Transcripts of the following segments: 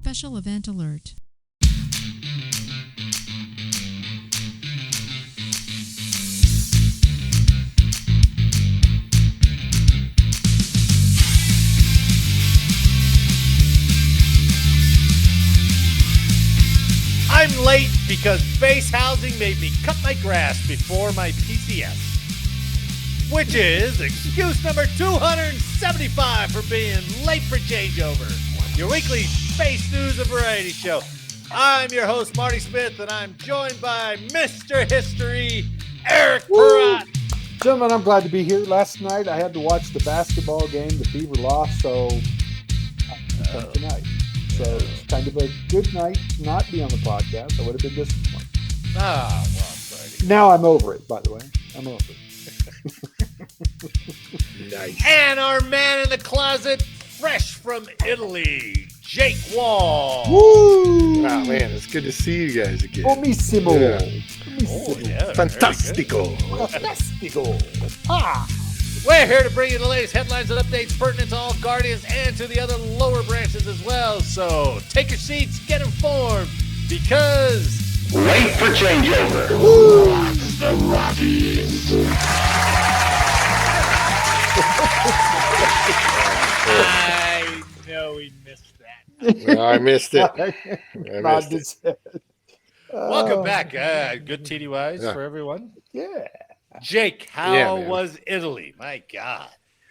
Special Event Alert. I'm late because base housing made me cut my grass before my PCS, which is excuse number 275 for being late for changeover. Your weekly space news and variety show. I'm your host, Marty Smith, and I'm joined by Mr. History, Eric Perrott. Gentlemen, I'm glad to be here. Last night I had to watch the basketball game. The Fever lost, so I come tonight. So it's kind of a good night to not be on the podcast. I would have been disappointed. Ah, well, sorry. Now I'm over it, by the way. I'm over it. Nice. And our man in the closet, fresh from Italy, Jake Wall. Woo! Oh, man, it's good to see you guys again. Comissimo. Yeah. Oh, yeah. Fantastico. Fantastico. Ah! We're here to bring you the latest headlines and updates pertinent to all Guardians and to the other lower branches as well. So take your seats, get informed, because... Wait for changeover. The Rockies. I know we missed that. Well, I missed it. I missed it. Welcome back. Good TDYs Yeah. for everyone. Yeah. Jake, how Yeah, was Italy? My God.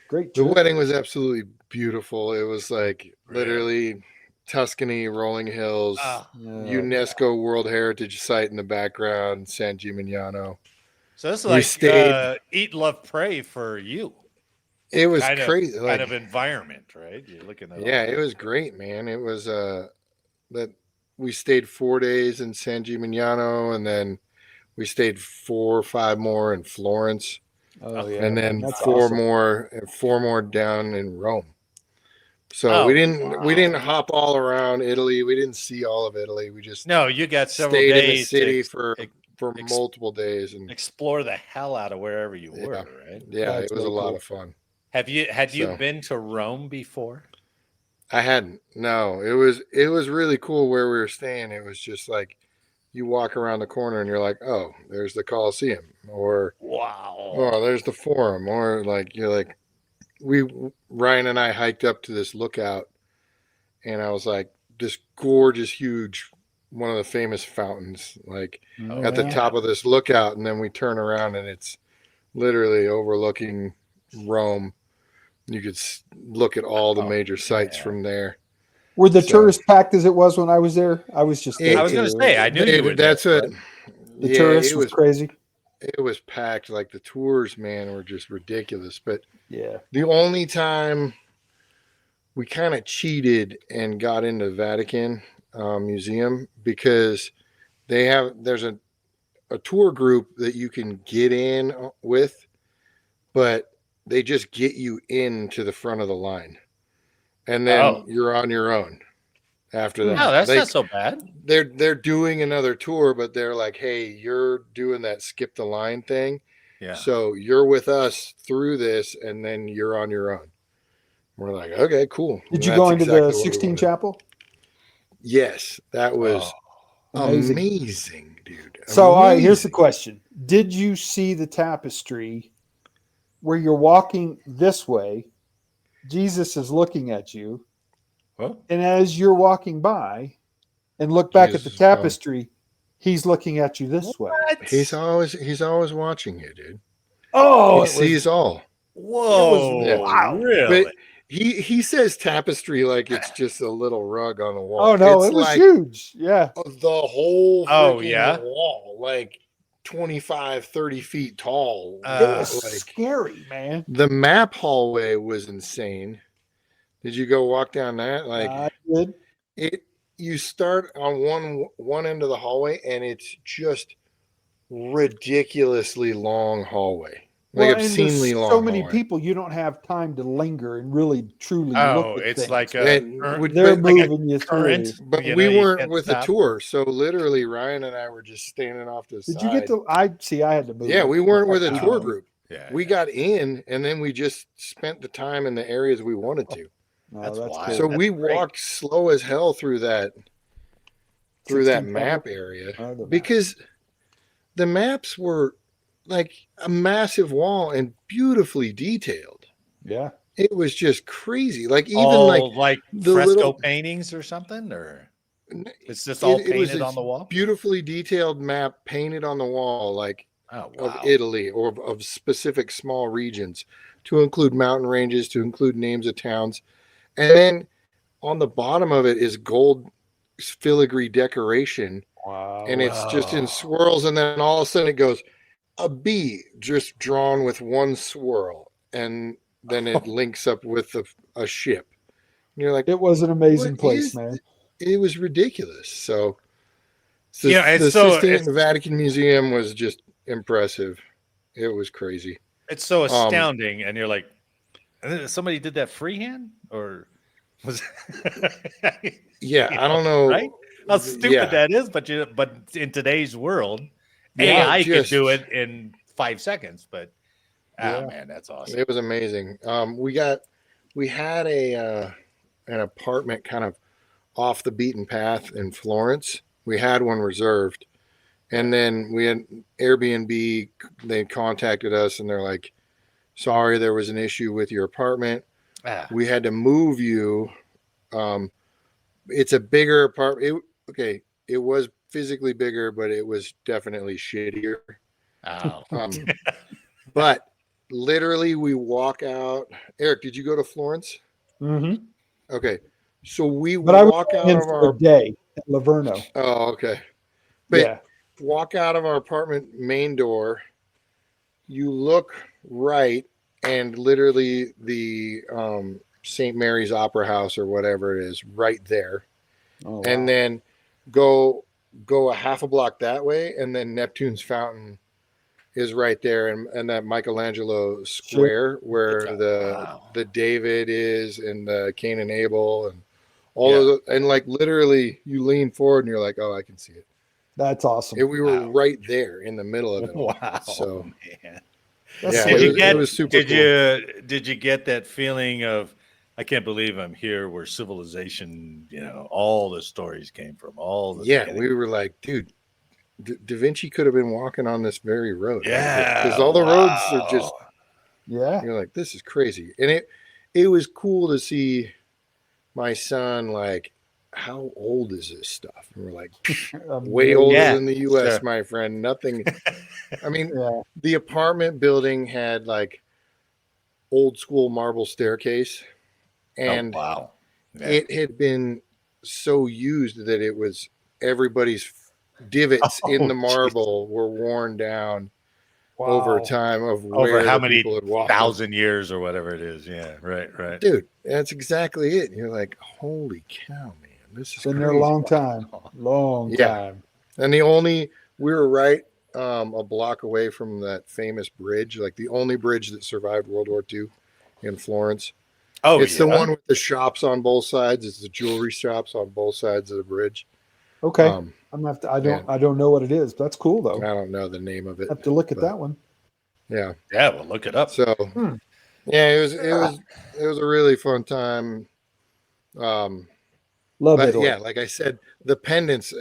Great The trip. wedding was absolutely beautiful. It was like literally Tuscany, rolling hills, UNESCO World Heritage Site in the background, San Gimignano. So this is We like stayed- eat, love, pray for you. It was Kind of- crazy. Kind of environment, right? You're looking at Yeah, all it was great, man. It was that we stayed 4 days in San Gimignano, and then we stayed 4 or 5 more in Florence, Oh, yeah. and then That's four awesome. more down in Rome. So Oh, we didn't hop all around Italy. We didn't see all of Italy. We just No, you got several stayed days in the city to for ex- multiple days, and explore the hell out of wherever you were, right? yeah, That's it was a really lot cool. of fun. Had you So- been to Rome before? I hadn't. No, it was really cool where we were staying. It was just like you walk around the corner and you're like, oh, there's the Colosseum, or Wow. oh, there's the Forum, or like you're like, Ryan and I hiked up to this lookout, and I was like, this gorgeous, huge, one of the famous fountains, like Oh, at the yeah. top of this lookout, and then we turn around and it's literally overlooking Rome. You could look at all the major sites from there. Were the So- tourists packed as it was when I was there? I was just It- I was going to say, I knew you were That's there, what. the yeah, tourists it was crazy. It was packed. Like the tours, man, were just ridiculous. But Yeah. the only time we kind of cheated and got into the Vatican Museum, because there's a tour group that you can get in with, but they just get you into the front of the line, and then you're on your own after that. No, that's not so bad. They're doing another tour, but they're like, hey, you're doing that skip the line thing. Yeah. So you're with us through this, and then you're on your own. We're like, okay, cool. Did you That's go into exactly the what we 16 wanted. Chapel? Yes, that was Amazing. amazing, dude. So, all right, here's the Amazing. question. Did you see the tapestry where you're walking this way? Jesus is looking at you. Well, And as you're walking by and look back Jesus at is the tapestry, he's looking at you this way. He's always watching you, dude. Oh, He sees all. whoa. Yeah. Wow. Really? But he says tapestry like it's just a little rug on the wall. oh no, It's it was like huge. Yeah. the whole Oh, freaking yeah? wall, like 25, 30 feet tall. It Uh, was like scary, man. the map hallway was insane. Did you go walk down that? Like I did. you start on one end of the hallway, and it's just ridiculously long hallway. Like Well, and obscenely there's long. so many hallway. people, you don't have time to linger and really truly Oh, look at it's things. like And a They're but, moving you through. current. but You we know, you weren't can't with the stop. tour, so literally Ryan and I were just standing off to the Did side. you get to? I had to move. Yeah, we weren't with a tour Oh. group. Yeah. We got in, and then we just spent the time in the areas we wanted to. No, That's that's wild. cool. So That's we great. walked slow as hell through that 16 map tunnel? area The map. because the maps were like a massive wall and beautifully detailed. Yeah. It was just crazy. Like even All like like the fresco little paintings or something, or it's just all it was painted a on the wall. beautifully detailed map painted on the wall, like Oh of wow! Italy or of specific small regions, to include mountain ranges, to include names of towns, and then on the bottom of it is gold filigree decoration, Wow. and it's just in Whoa. swirls, and then all of a sudden it goes a bee just drawn with one swirl, and then it links up with a ship. And you're like, It was an amazing what place, is? man. It was ridiculous. So It's the so Sistine Vatican Museum was just impressive. It was crazy. it's so astounding, and you're like, somebody did that freehand, or was Yeah, I don't know. right? How stupid Yeah, that is, but in today's world, Yeah, AI could just do it in 5 seconds. But Yeah. man, that's awesome. it was amazing. We had an apartment kind of off the beaten path in Florence. We had one reserved, and then we had Airbnb. They contacted us and they're like, "Sorry, there was an issue with your apartment. We had to move you. It's a bigger apartment. It was physically bigger, but it was definitely shittier. Oh, But literally, we walk out. Eric, did you go to Florence? Mm-hmm. Okay, so we But I was walk out in of for our. a day at Laverno. Oh, okay. But Yeah. walk out of our apartment main door. You look right, and literally the St. Mary's Opera House or whatever it is, right there. Oh, wow. And then go a half a block that way, and then Neptune's Fountain is right there, and that Michelangelo square where the David is, and the Cain and Abel, and all of the, and like literally you lean forward and you're like, oh, I can see it. That's awesome. We were right there in the middle of it all. wow! So Man. That's yeah, sweet. it was super cool. Did you get that feeling of, I can't believe I'm here where civilization, all the stories came from, all the beginning. We were like, dude, Da Vinci could have been walking on this very road. Yeah, because all the roads are just, Yeah. you're like, this is crazy. And it was cool to see my son, like, how old is this stuff? And we're like, way older than the US, my friend. Nothing. I mean, the apartment building had like old school marble staircase, and it had been so used that it was everybody's divots in the marble were worn down over time of where how the many people had walked 1,000 years or whatever it is. Yeah, right. Dude, that's exactly it. And you're like, holy cow, man, this is been crazy. there a long time. Time. And we were right a block away from that famous bridge, like the only bridge that survived World War II in Florence. Oh, it's the one with the shops on both sides. It's the jewelry shops on both sides of the bridge. Okay. I'm gonna have to. I don't know what it is. But that's cool though. I don't know the name of it. I have to look at that one. Yeah. Yeah, well, look it up. So yeah, it was a really fun time. Love but Italy. yeah, like I said, the pendants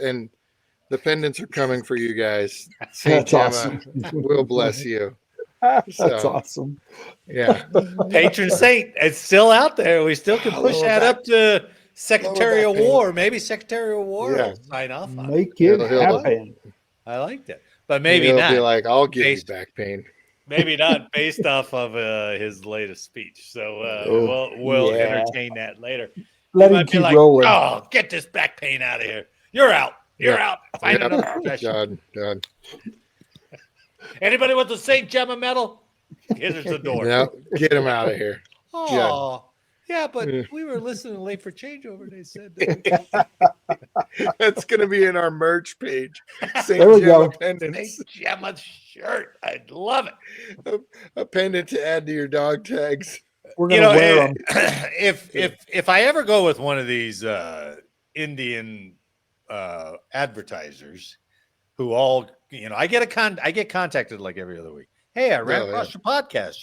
are coming for you guys. That's awesome. will bless you. That's awesome. Yeah. Patron saint. It's still out there. We still can push that up to Secretary of War. Maybe Secretary of War will sign off on Make it happen. I liked it. But maybe He'll not. be like, I'll give you back pain. Maybe not based off of his latest speech. So we'll entertain that later. Let him keep rolling. Oh, get this back pain out of here. You're out. You're out. Find another profession. Done. Anybody with the St. Gemma medal? Here's the door. Yeah, get him out of here. Oh, yeah, but we were listening late for changeover. They said that's going to be in our merch page. There we go. St. Gemma shirt. I'd love it. A pendant to add to your dog tags. We're going to wear them. If I ever go with one of these Indian advertisers who all, I get contacted like every other week. Hey, I ran across your podcast.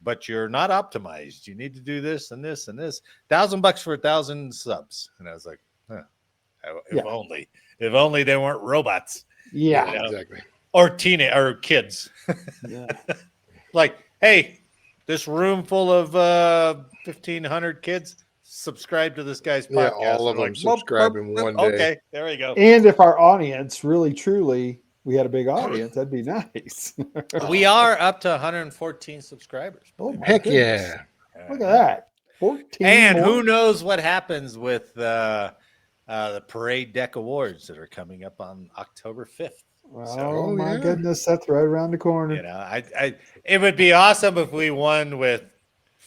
but you're not optimized. You need to do this and this and this. $1,000 for 1,000 subs. And I was like, huh, if only they weren't robots. Yeah. You know? Exactly. Or kids. Yeah. Like, hey, this room full of 1,500 kids, subscribe to this guy's Yeah, podcast. all of They're them subscribe in one day. Okay, there we go. And if our audience really, truly, we had a big audience, that'd be nice. We are up to 114 subscribers. Oh, my Heck goodness. yeah. Look at that. 14 And more. who knows what happens with the Parade Deck Awards that are coming up on October 5th. Oh, my goodness. That's right around the corner. You know, it would be awesome if we won with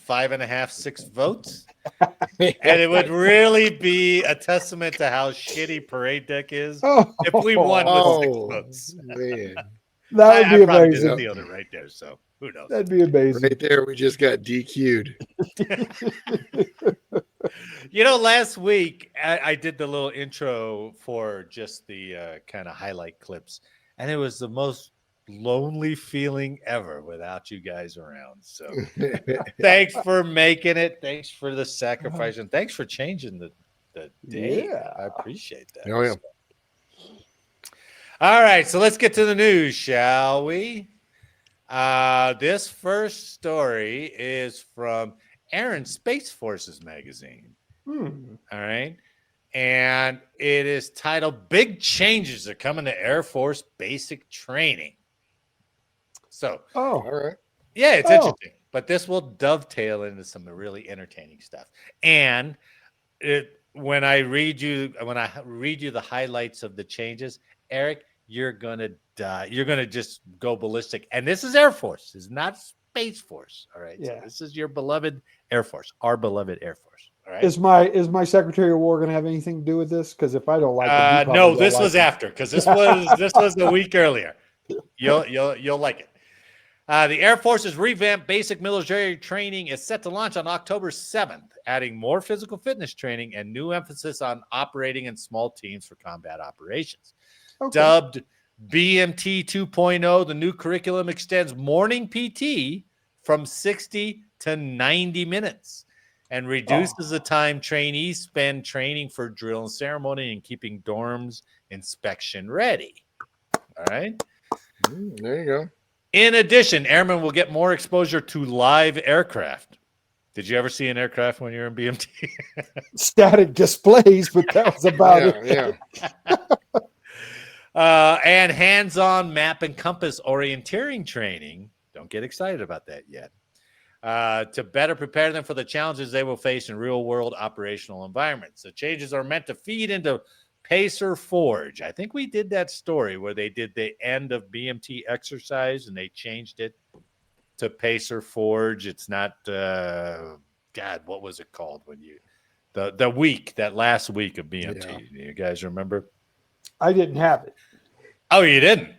5.5, 6 votes. And it would really be a testament to how shitty Parade Deck is if we won with 6 votes. Man. That would be probably amazing. just nailed it right there, so who knows? That'd be amazing. Right there, we just got DQ'd. You know, last week I did the little intro for just the kind of highlight clips, and it was the most lonely feeling ever without you guys around. So thanks for making it. Thanks for the sacrifice, and thanks for changing the day. Yeah. I appreciate that. Oh, yeah. All right, so let's get to the news, shall we? This first story is from Air and Space Forces magazine. All right. And it is titled Big Changes Are Coming to Air Force Basic Training. So, All right. yeah, it's interesting. But this will dovetail into some really entertaining stuff. And when I read you the highlights of the changes, Eric, you're gonna die. You're gonna just go ballistic. And this is Air Force. This is not Space Force. All right. Yeah. So this is your beloved Air Force, our beloved Air Force. All right. Is my Secretary of War going to have anything to do with this? Because if I don't like it, he No, probably this don't was like it. after, because this was a week earlier. You'll like it. The Air Force's revamped basic military training is set to launch on October 7th, adding more physical fitness training and new emphasis on operating in small teams for combat operations. Okay. Dubbed BMT 2.0, the new curriculum extends morning PT from 60 to 90 minutes and reduces the time trainees spend training for drill and ceremony and keeping dorms inspection ready. All right. There you go. In addition, airmen will get more exposure to live aircraft. Did you ever see an aircraft when you were in BMT? Static displays, but that was about it. Yeah. And hands-on map and compass orienteering training. Don't get excited about that yet. To better prepare them for the challenges they will face in real-world operational environments. The changes are meant to feed into Pacer Forge. I think we did that story where they did the end of BMT exercise and they changed it to Pacer Forge. It's not, God, what was it called when you, the week, that last week of BMT? Yeah. You guys remember? I didn't have it. Oh, you didn't?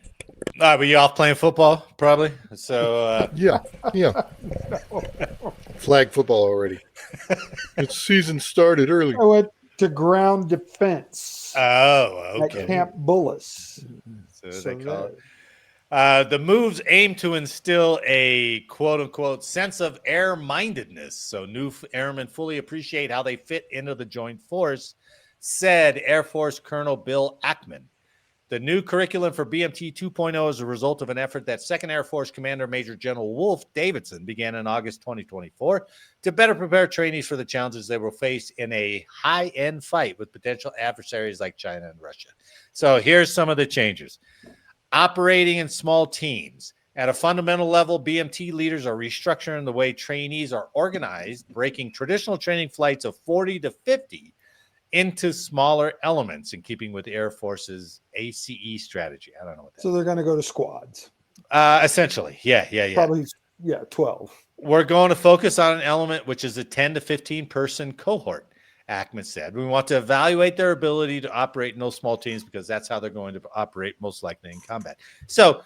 Were you off playing football, probably? So Yeah. Flag football already. Its season started early. I went to ground defense Oh, okay. at Camp Bullis. So they call it. The moves aim to instill a quote-unquote sense of air-mindedness, so new airmen fully appreciate how they fit into the joint force, said Air Force Colonel Bill Ackman. The new curriculum for BMT 2.0 is a result of an effort that 2nd Air Force Commander Major General Wolf Davidson began in August 2024 to better prepare trainees for the challenges they will face in a high-end fight with potential adversaries like China and Russia. So here's some of the changes. Operating in small teams. At a fundamental level, BMT leaders are restructuring the way trainees are organized, breaking traditional training flights of 40 to 50 into smaller elements in keeping with the Air Force's ACE strategy. I don't know what that So they're going to go to squads. Essentially. Yeah. Probably, 12. We're going to focus on an element which is a 10 to 15 person cohort, Ackman said. We want to evaluate their ability to operate in those small teams because that's how they're going to operate most likely in combat. So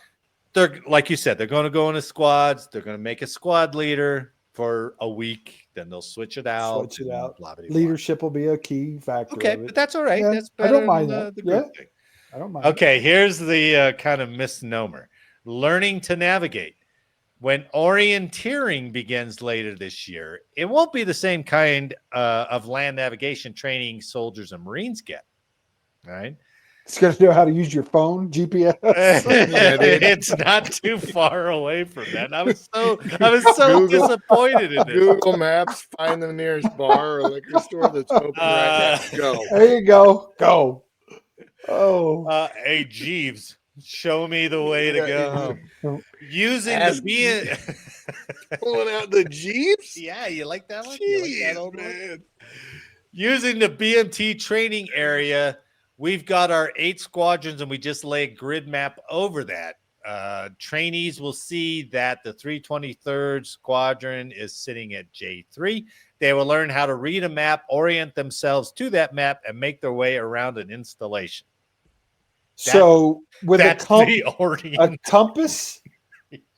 they're, like you said, they're going to go into squads. They're going to make a squad leader for a week. Then they'll switch it out. Blah, blah, blah. Leadership will be a key factor. Okay, but that's all right. Yeah, That's better I don't mind than that. the group thing. I don't mind. Okay, here's the kind of misnomer. Learning to navigate. When orienteering begins later this year, it won't be the same kind of land navigation training soldiers and Marines get. Right? It's going to know how to use your phone, GPS. Yeah, dude. It's not too far away from that. And I was so Google- disappointed in this. Google Maps, find the nearest bar or liquor store that's open right now. Go. There you go. Go. Oh. Hey Jeeves, show me the way to go. Using Ask- the Pulling out the Jeeps? yeah, you like that one? You like that Jeez, old one? man. Using the BMT training area, we've got our 8 squadrons, and we just lay a grid map over that. Trainees will see that the 323rd Squadron is sitting at J3. They will learn how to read a map, orient themselves to that map, and make their way around an installation. So with That's the orient. a compass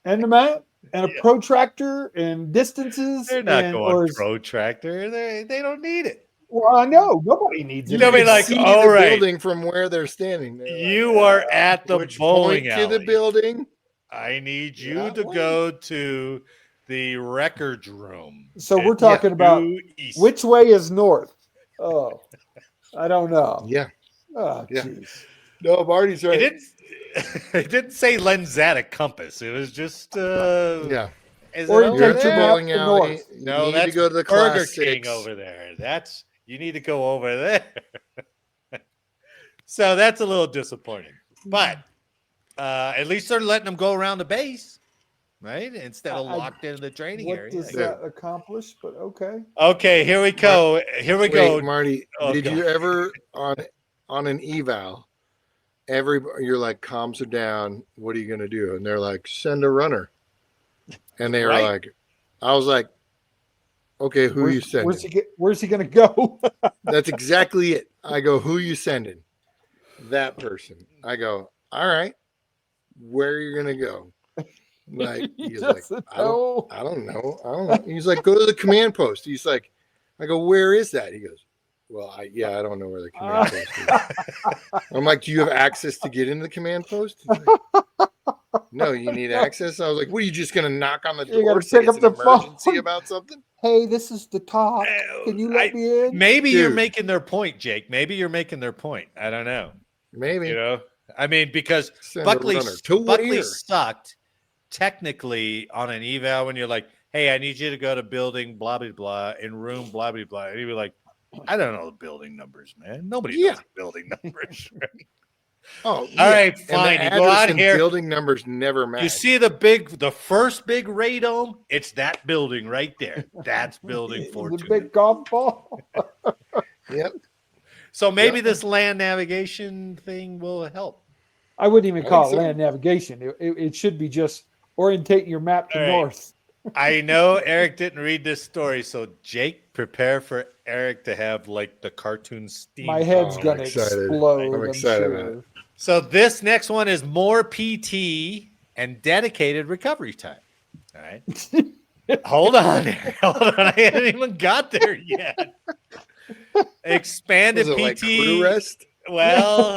and a map and a protractor and distances. They're not and, going protractor. They don't need it. Well, I know. Nobody needs it. They'll be like, See all the right, building from where they're standing. They're you like, are at the which bowling point alley. to the building? I need you That to way? go to the records room. So we're and talking about due east. which way is north. Oh, I don't know. Yeah. Oh, Yeah. jeez. No, Marty's right. It didn't say Lenzat compass. It was just Yeah. Is Or it you over You're take at your the there? map bowling to alley. north. You No, need that's to go to the Burger class King 6. over there. You need to go over there. So that's a little disappointing. But at least they're letting them go around the base, right? Instead of locked into the training What area. does that accomplish? But okay. Okay, here we go. Here we go. Wait, Marty, Oh, did God. you ever on an eval? You're like, comms are down. What are you gonna do? And they're like, send a runner. And they were Right. like, I was like, okay, who are you sending? Where's he going to go? That's exactly it. I go, who you sending? That person. I go, all right, where are you gonna go? Like He he's like, doesn't I don't know. know. He's like, go to the command post. He's like, I go, where is that? He goes, well, I don't know where the command post is. I'm like, do you have access to get into the command post? He's like, no, you need access. I was like, what, are you just gonna knock on the You door? gotta Say pick it's up an the phone. emergency about something? Hey, this is the talk. Can you let me in? Maybe you're Dude. making their point, Jake. Maybe you're making their point. I don't know. Maybe. You know, I mean, because Send a Buckley runner. To Buckley where? sucked technically on an eval when you're like, hey, I need you to go to building blah blah blah in room blah blah blah. And he'd be like, I don't know the building numbers, man. Nobody knows the building numbers. Right? Oh, All right, And fine. the You go out address and here. building numbers never match. You see the first big radome? It's that building right there. That's building The 14. big golf ball. Yep. So maybe this land navigation thing will help. I wouldn't even I call it think so. land navigation. It should be just orientating your map to All right. north. I know Eric didn't read this story, so Jake, prepare for Eric to have like the cartoon steam. My head's I'm gonna excited. explode. I'm I'm excited sure. about it. So this next one is more PT and dedicated recovery time. All right. Hold on. Hold on. I hadn't even got there yet. Expanded Was it PT. like crew rest? Well,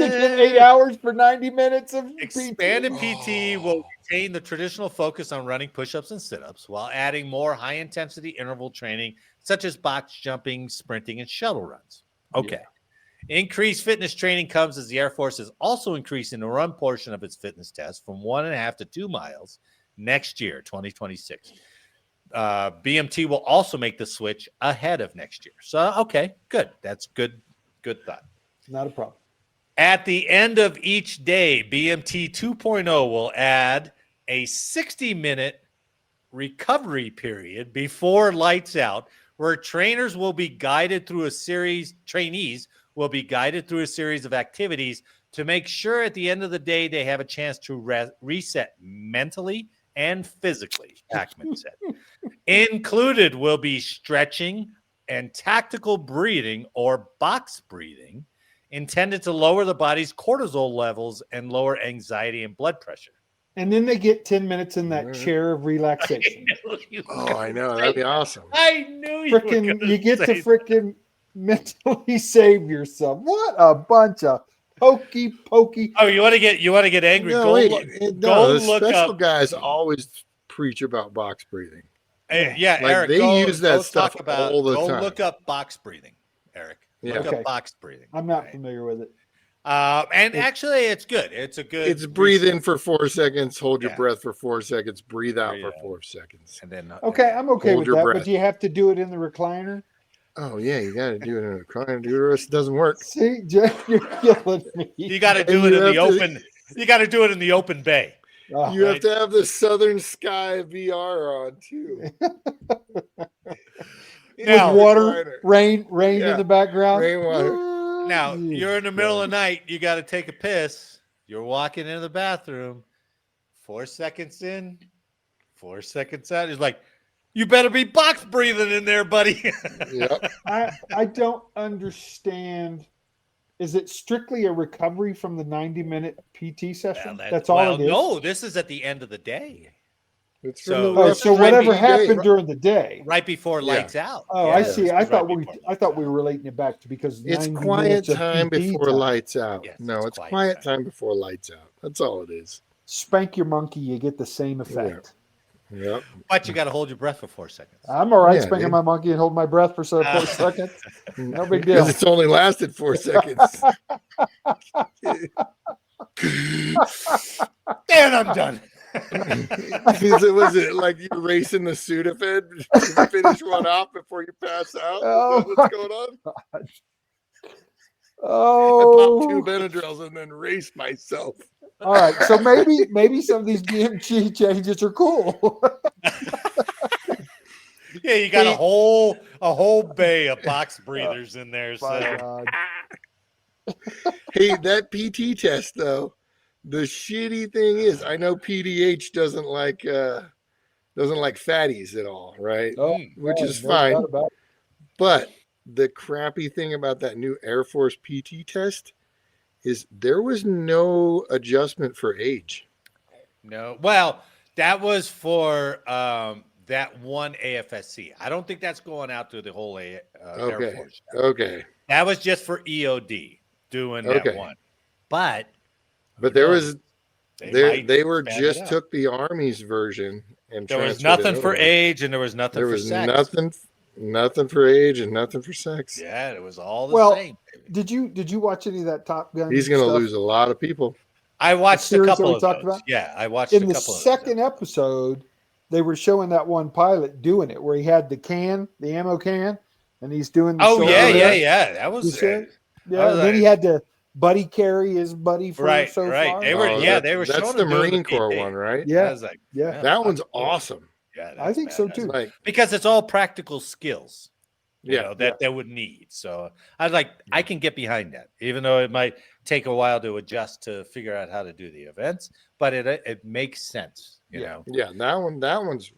You get 8 hours for 90 minutes of expanded PT. PT will retain the traditional focus on running push-ups and sit-ups while adding more high-intensity interval training such as box jumping, sprinting, and shuttle runs. Okay. Increased fitness training comes as the Air Force is also increasing the run portion of its fitness test from 1.5 to 2 miles next year, 2026. BMT will also make the switch ahead of next year. So, okay, good. That's good. Good thought. Not a problem. At the end of each day, BMT 2.0 will add a 60-minute recovery period before lights out, where trainees will be guided through a series of activities to make sure at the end of the day they have a chance to reset mentally and physically, Ackman said. Included will be stretching and tactical breathing or box breathing intended to lower the body's cortisol levels and lower anxiety and blood pressure. And then they get 10 minutes in that chair of relaxation. Oh, I know. That'd be awesome. I knew you were Frickin', gonna you get to say frickin' mentally save yourself. What a bunch of pokey. Oh, you want to get angry? No, Go wait. look, No, go the look special up. guys always preach about box breathing. Yeah, Like, Eric, they use that stuff talk about, all the go time. look up box breathing, Eric. Look Okay. up box breathing. I'm not familiar with it. And actually, it's good. It's a good. It's breathe reset. in for 4 seconds, hold your Yeah. breath for 4 seconds, breathe out Breathe for out. 4 seconds. And then Okay, I'm okay Hold with your that, breath. but you have to do it in the recliner. Oh yeah, you got to do it in a recliner. Do the rest, it doesn't work. See, Jeff, you're killing me. You got to And do it you in the have to- open. You got to do it in the open bay. Oh, You have right. to have the Southern Sky VR on too. Now- with water, rain Yeah. in the background. Rainwater. Now Jesus you're in the middle of Christ. the night. You got to take a piss. You're walking into the bathroom. 4 seconds in, 4 seconds out. It's like, you better be box breathing in there, buddy. Yep. I don't understand. Is it strictly a recovery from the 90-minute PT session? That's all it is. No, this is at the end of the day, It's So- from the Oh, rough so and whatever ready day. happened during the day. right before Yeah. lights out. Oh, Yeah, I it's see. just I thought right we before were relating it back to because It's 90 quiet minutes of time PT before time. lights out. Yes, No, it's it's quiet quiet time. time before lights out. That's all it is. Spank your monkey, you get the same effect. Yep. But you got to hold your breath for 4 seconds. I'm all right Yeah, spanking dude. my monkey and hold my breath for 4 seconds. No big deal. Because it's only lasted 4 seconds. And I'm done. Was it like you're racing the Sudafed to finish one off before you pass out? Is Oh, that what's going on? I Oh, popped 2 Benadryls and then raced myself. all right. So maybe some of these BMG changes are cool. Yeah, you got a whole bay of box breathers in there. My So God. Hey, that PT test though, the shitty thing is, I know PDH doesn't like fatties at all, right? Oh, Which is no fine. doubt about it. But the crappy thing about that new Air Force PT test is there was no adjustment for age. no, well, that was for that one AFSC. I don't think that's going out to the whole Air Okay. Force. Okay. That was just for EOD doing Okay. that one. But There No, was might they were expand it just out. took the Army's version and There was transferred it nothing for over. age and there was nothing There for was sex. nothing for age and nothing for sex. Yeah, it was all the Well, same. Did you watch any of that Top Gun? He's going to stuff? lose a lot of people. I watched a series that couple we of talked those. about? Yeah, I watched In a the couple of second those. episode, they were showing that one pilot doing it, where he had the ammo can, and he's doing the Oh shoulder yeah, rest. yeah. That You was see it? I Yeah, was and then he like- had to buddy carry his buddy for Right, so right. far. They were they were That's showing the him doing Marine Corps PT. one, right? Yeah. I was like, Yeah. That one's fuck, cool. awesome. Yeah, I that's think so, badass. too. Like, Because it's all practical skills. yeah, That they would need. So I was like, I can get behind that, even though it might take a while to adjust to figure out how to do the events, but it makes sense, you know. yeah, that one's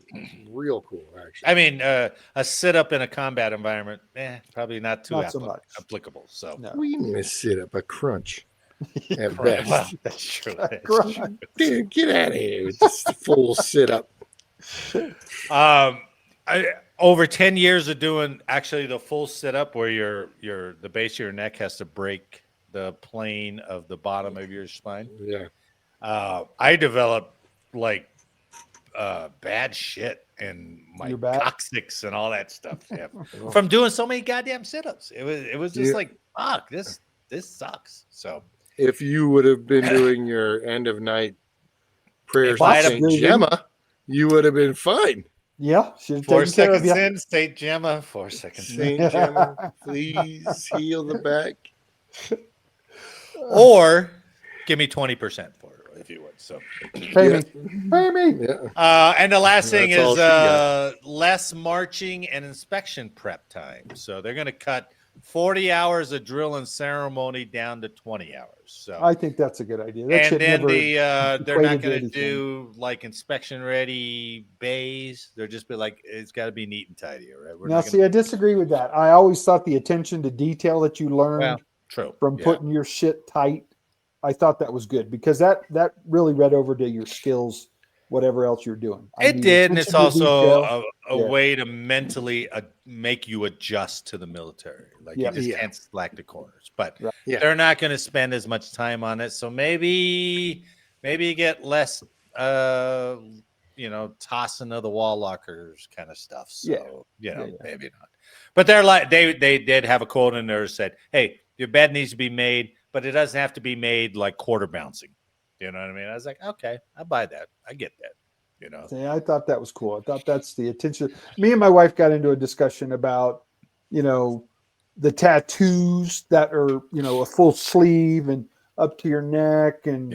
real cool, actually. I mean, a sit up in a combat environment, probably not too Not so much. applicable. So No. We even a sit up, a crunch at Right, best. well, that's true. That's Right. true. Dude, get out of here with this full sit up. Over 10 years of doing actually the full sit up where the base of your neck has to break the plane of the bottom of your spine. Yeah. I developed like bad shit in my Your back? coccyx and all that stuff yeah, from doing so many goddamn sit-ups. It was just Yeah. like, fuck, this sucks. So If you would have been doing your end of night prayers If I to had a- St. Gemma, you would have been fine. Yeah, should have 4 taken care of seconds you. in, St. Gemma, 4 seconds in. St. Gemma, please heal the back. Or give me 20% for it if you would. So Pay me. Pay me. Yeah. and the last thing That's all is she got. less marching and inspection prep time. So they're going to cut 40 hours of drill and ceremony down to 20 hours. So I think that's a good idea. That and should then never they're not equated to going to anything. do like inspection ready bays. They'll just be like, it's got to be neat and tidy. All right. We're Now, not see, gonna, I disagree with that. I always thought the attention to detail that you learned well, true. from Yeah. putting your shit tight, I thought that was good because that really read over to your skills, whatever else you're doing. I It mean, did, and it's attention to also detail. a Yeah. way to mentally make you adjust to the military. Like Yeah. you just Yeah. can't slack the corners. But Right. Yeah. they're not going to spend as much time on it, so maybe you get less tossing of the wall lockers kind of stuff. So, Yeah. maybe not. But they're like, they did have a quote in there that said, hey, your bed needs to be made, but it doesn't have to be made like quarter bouncing. You know what I mean? I was like, okay, I buy that. I get that. See, I thought that was cool. I thought that's the attention. Me and my wife got into a discussion about, the tattoos that are, a full sleeve and up to your neck. And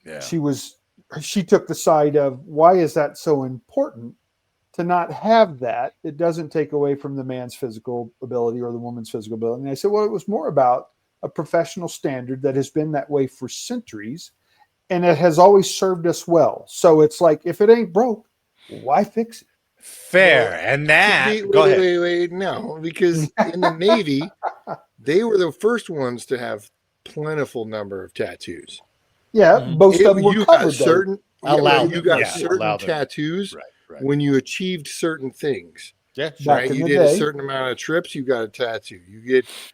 Yeah. she took the side of, why is that so important to not have that? It doesn't take away from the man's physical ability or the woman's physical ability. And I said, well, it was more about a professional standard that has been that way for centuries. And it has always served us well. So it's like, if it ain't broke, why fix it? Fair. Well, and that, go ahead. Wait. No, because in the Navy, they were the first ones to have plentiful number of tattoos. Yeah, most of them were covered. Certain allowed tattoos right. when you achieved certain things. Yeah, sure. Right. You did a certain amount of trips, you got a tattoo.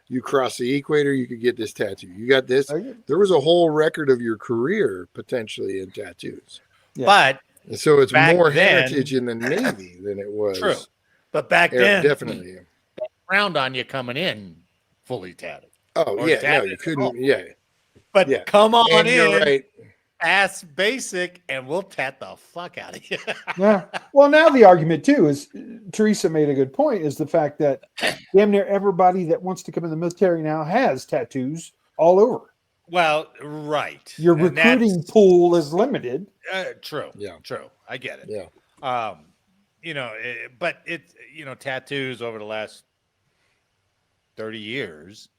You cross the equator, you could get this tattoo. You got this. There was a whole record of your career potentially in tattoos. Yeah. But and so it's more heritage in the Navy than it was. True. But back then, definitely round on you coming in fully tatted. Oh yeah, no, you couldn't. Yeah. But come on and in. You're right. Ask basic and we'll tat the fuck out of you. Yeah. Well, now the argument too is, Teresa made a good point, is the fact that damn near everybody that wants to come in the military now has tattoos all over. Well, right. Your recruiting pool is limited. True. Yeah. True. I get it. Yeah. But it's, tattoos over the last 30 years,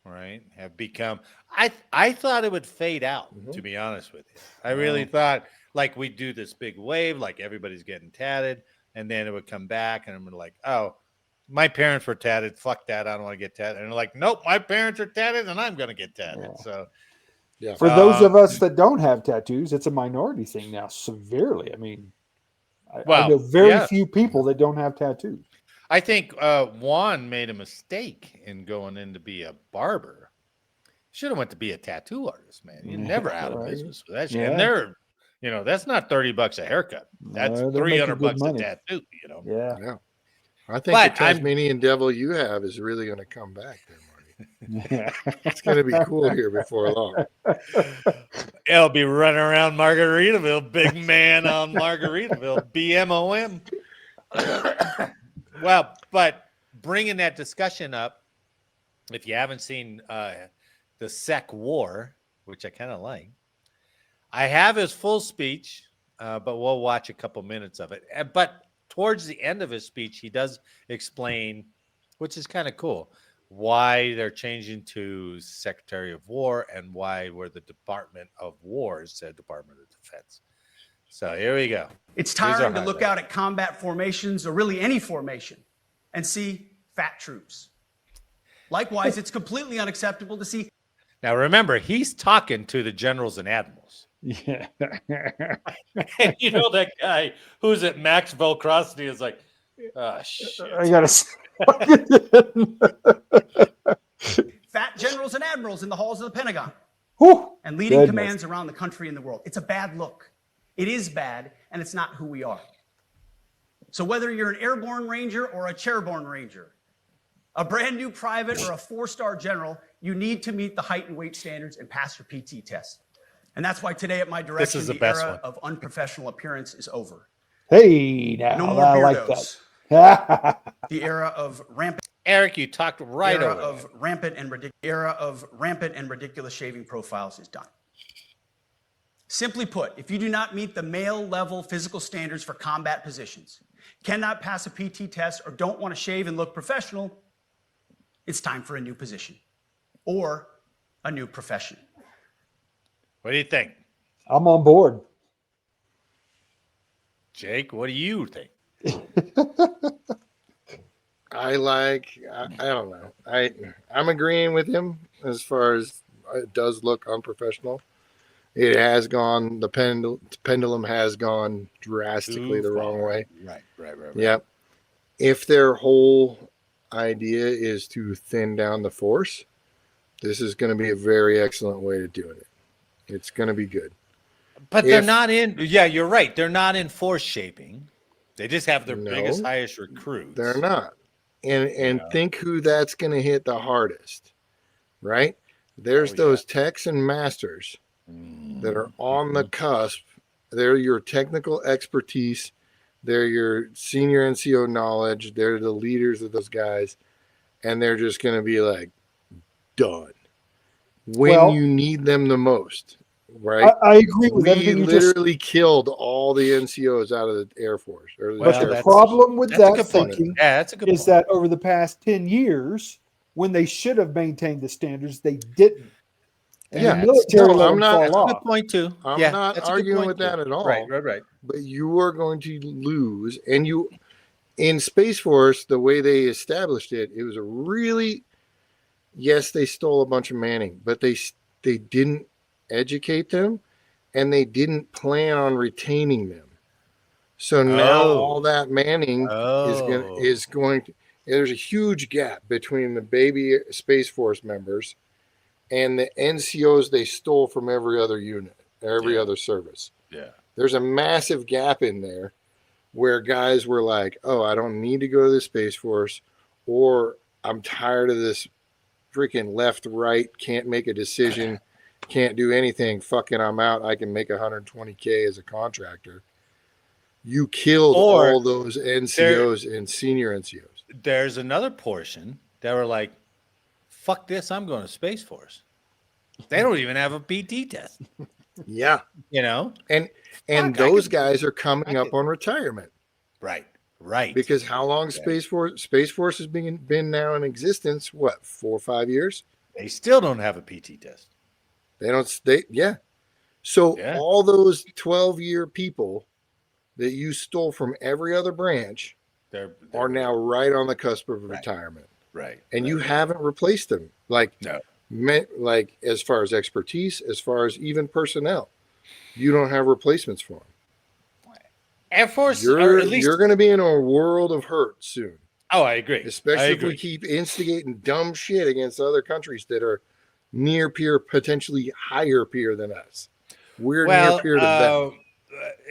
right, have become, I thought it would fade out, to be honest with you. I really thought like we'd do this big wave, like everybody's getting tatted, and then it would come back and I'm like, oh, my parents were tatted. Fuck that. I don't want to get tatted. And they're like, nope, my parents are tatted and I'm going to get tatted. Yeah. So for those of us that don't have tattoos, it's a minority thing now, severely. I mean, I know very few people that don't have tattoos. I think Juan made a mistake in going in to be a barber. Should have went to be a tattoo artist, man. You're never out of business with that shit. Yeah. And they're, that's not $30 a haircut. That's $300 a tattoo, Yeah. I think the Tasmanian devil you have is really going to come back there, Marty. It's going to be cool here before long. It'll be running around Margaritaville, big man on Margaritaville, BMOM. Well, but bringing that discussion up, if you haven't seen the SecWar, which I kind of like, I have his full speech, but we'll watch a couple minutes of it. But towards the end of his speech, he does explain, which is kind of cool, why they're changing to Secretary of War and why we're the Department of War instead of Department of Defense. So here we go. It's tiring to look out at combat formations, or really any formation, and see fat troops. Likewise, it's completely unacceptable to see. Now, remember, he's talking to the generals and admirals. Yeah. And that guy who's at max velocity is like, oh, shit. I got to. Fat generals and admirals in the halls of the Pentagon. Whew, and leading commands around the country and the world. It's a bad look. It is bad, and it's not who we are. So whether you're an airborne ranger or a chairborne ranger, a brand new private or a 4-star general, you need to meet the height and weight standards and pass your PT test. And that's why today at my direction, the era of unprofessional appearance is over. Hey, now no more I beardos. Like that. The era of rampant. Eric, you talked right over of rampant and ridiculous shaving profiles is done. Simply put, if you do not meet the male-level physical standards for combat positions, cannot pass a PT test, or don't want to shave and look professional, it's time for a new position or a new profession. What do you think? I'm on board. Jake, what do you think? I don't know. I'm agreeing with him as far as it does look unprofessional. It has gone, the pendulum has gone drastically the wrong way. Right. Yep. If their whole idea is to thin down the force, this is going to be a very excellent way to do it. It's going to be good. But they're not in. Yeah, you're right. They're not in force shaping. They just have their No, biggest, highest recruits. They're not. And think who that's going to hit the hardest, right? There's those techs and masters that are on the cusp. They're your technical expertise. They're your senior NCO knowledge. They're the leaders of those guys. And they're just going to be like, done. When you need them the most, right? I agree with everything We you just. literally killed all the NCOs out of the Air Force. Or the But Air the Force. problem with That's a that good point. thinking Yeah, that's a good is point. that over the past 10 years, when they should have maintained the standards, they didn't. And the military let them fall That's a off. good point too. I'm Yeah, not that's a good arguing point with too. that at all. Right. But you are going to lose. And you, in Space Force, the way they established it, it was a really, yes, they stole a bunch of Manning, but they didn't educate them, and they didn't plan on retaining them. So now all that Manning is going to. There's a huge gap between the baby Space Force members and the NCOs they stole from every other unit, every other service. Yeah. There's a massive gap in there where guys were like, oh, I don't need to go to the Space Force, or I'm tired of this freaking left, right, can't make a decision, can't do anything. Fucking, I'm out. I can make $120K as a contractor. You killed all those NCOs and senior NCOs. There's another portion that were like, fuck this, I'm going to Space Force. They don't even have a PT test. Yeah. You know? And those guys are coming up on retirement. Right. Because how long Space Force has been now in existence? What, 4 or 5 years? They still don't have a PT test. So all those 12-year people that you stole from every other branch are now right on the cusp of retirement. Right. And you haven't replaced them. Like as far as expertise, as far as even personnel, you don't have replacements for them. Air Force, you're going to be in a world of hurt soon. Oh, I agree. Especially if we keep instigating dumb shit against other countries that are near peer, potentially higher peer than us. We're near peer to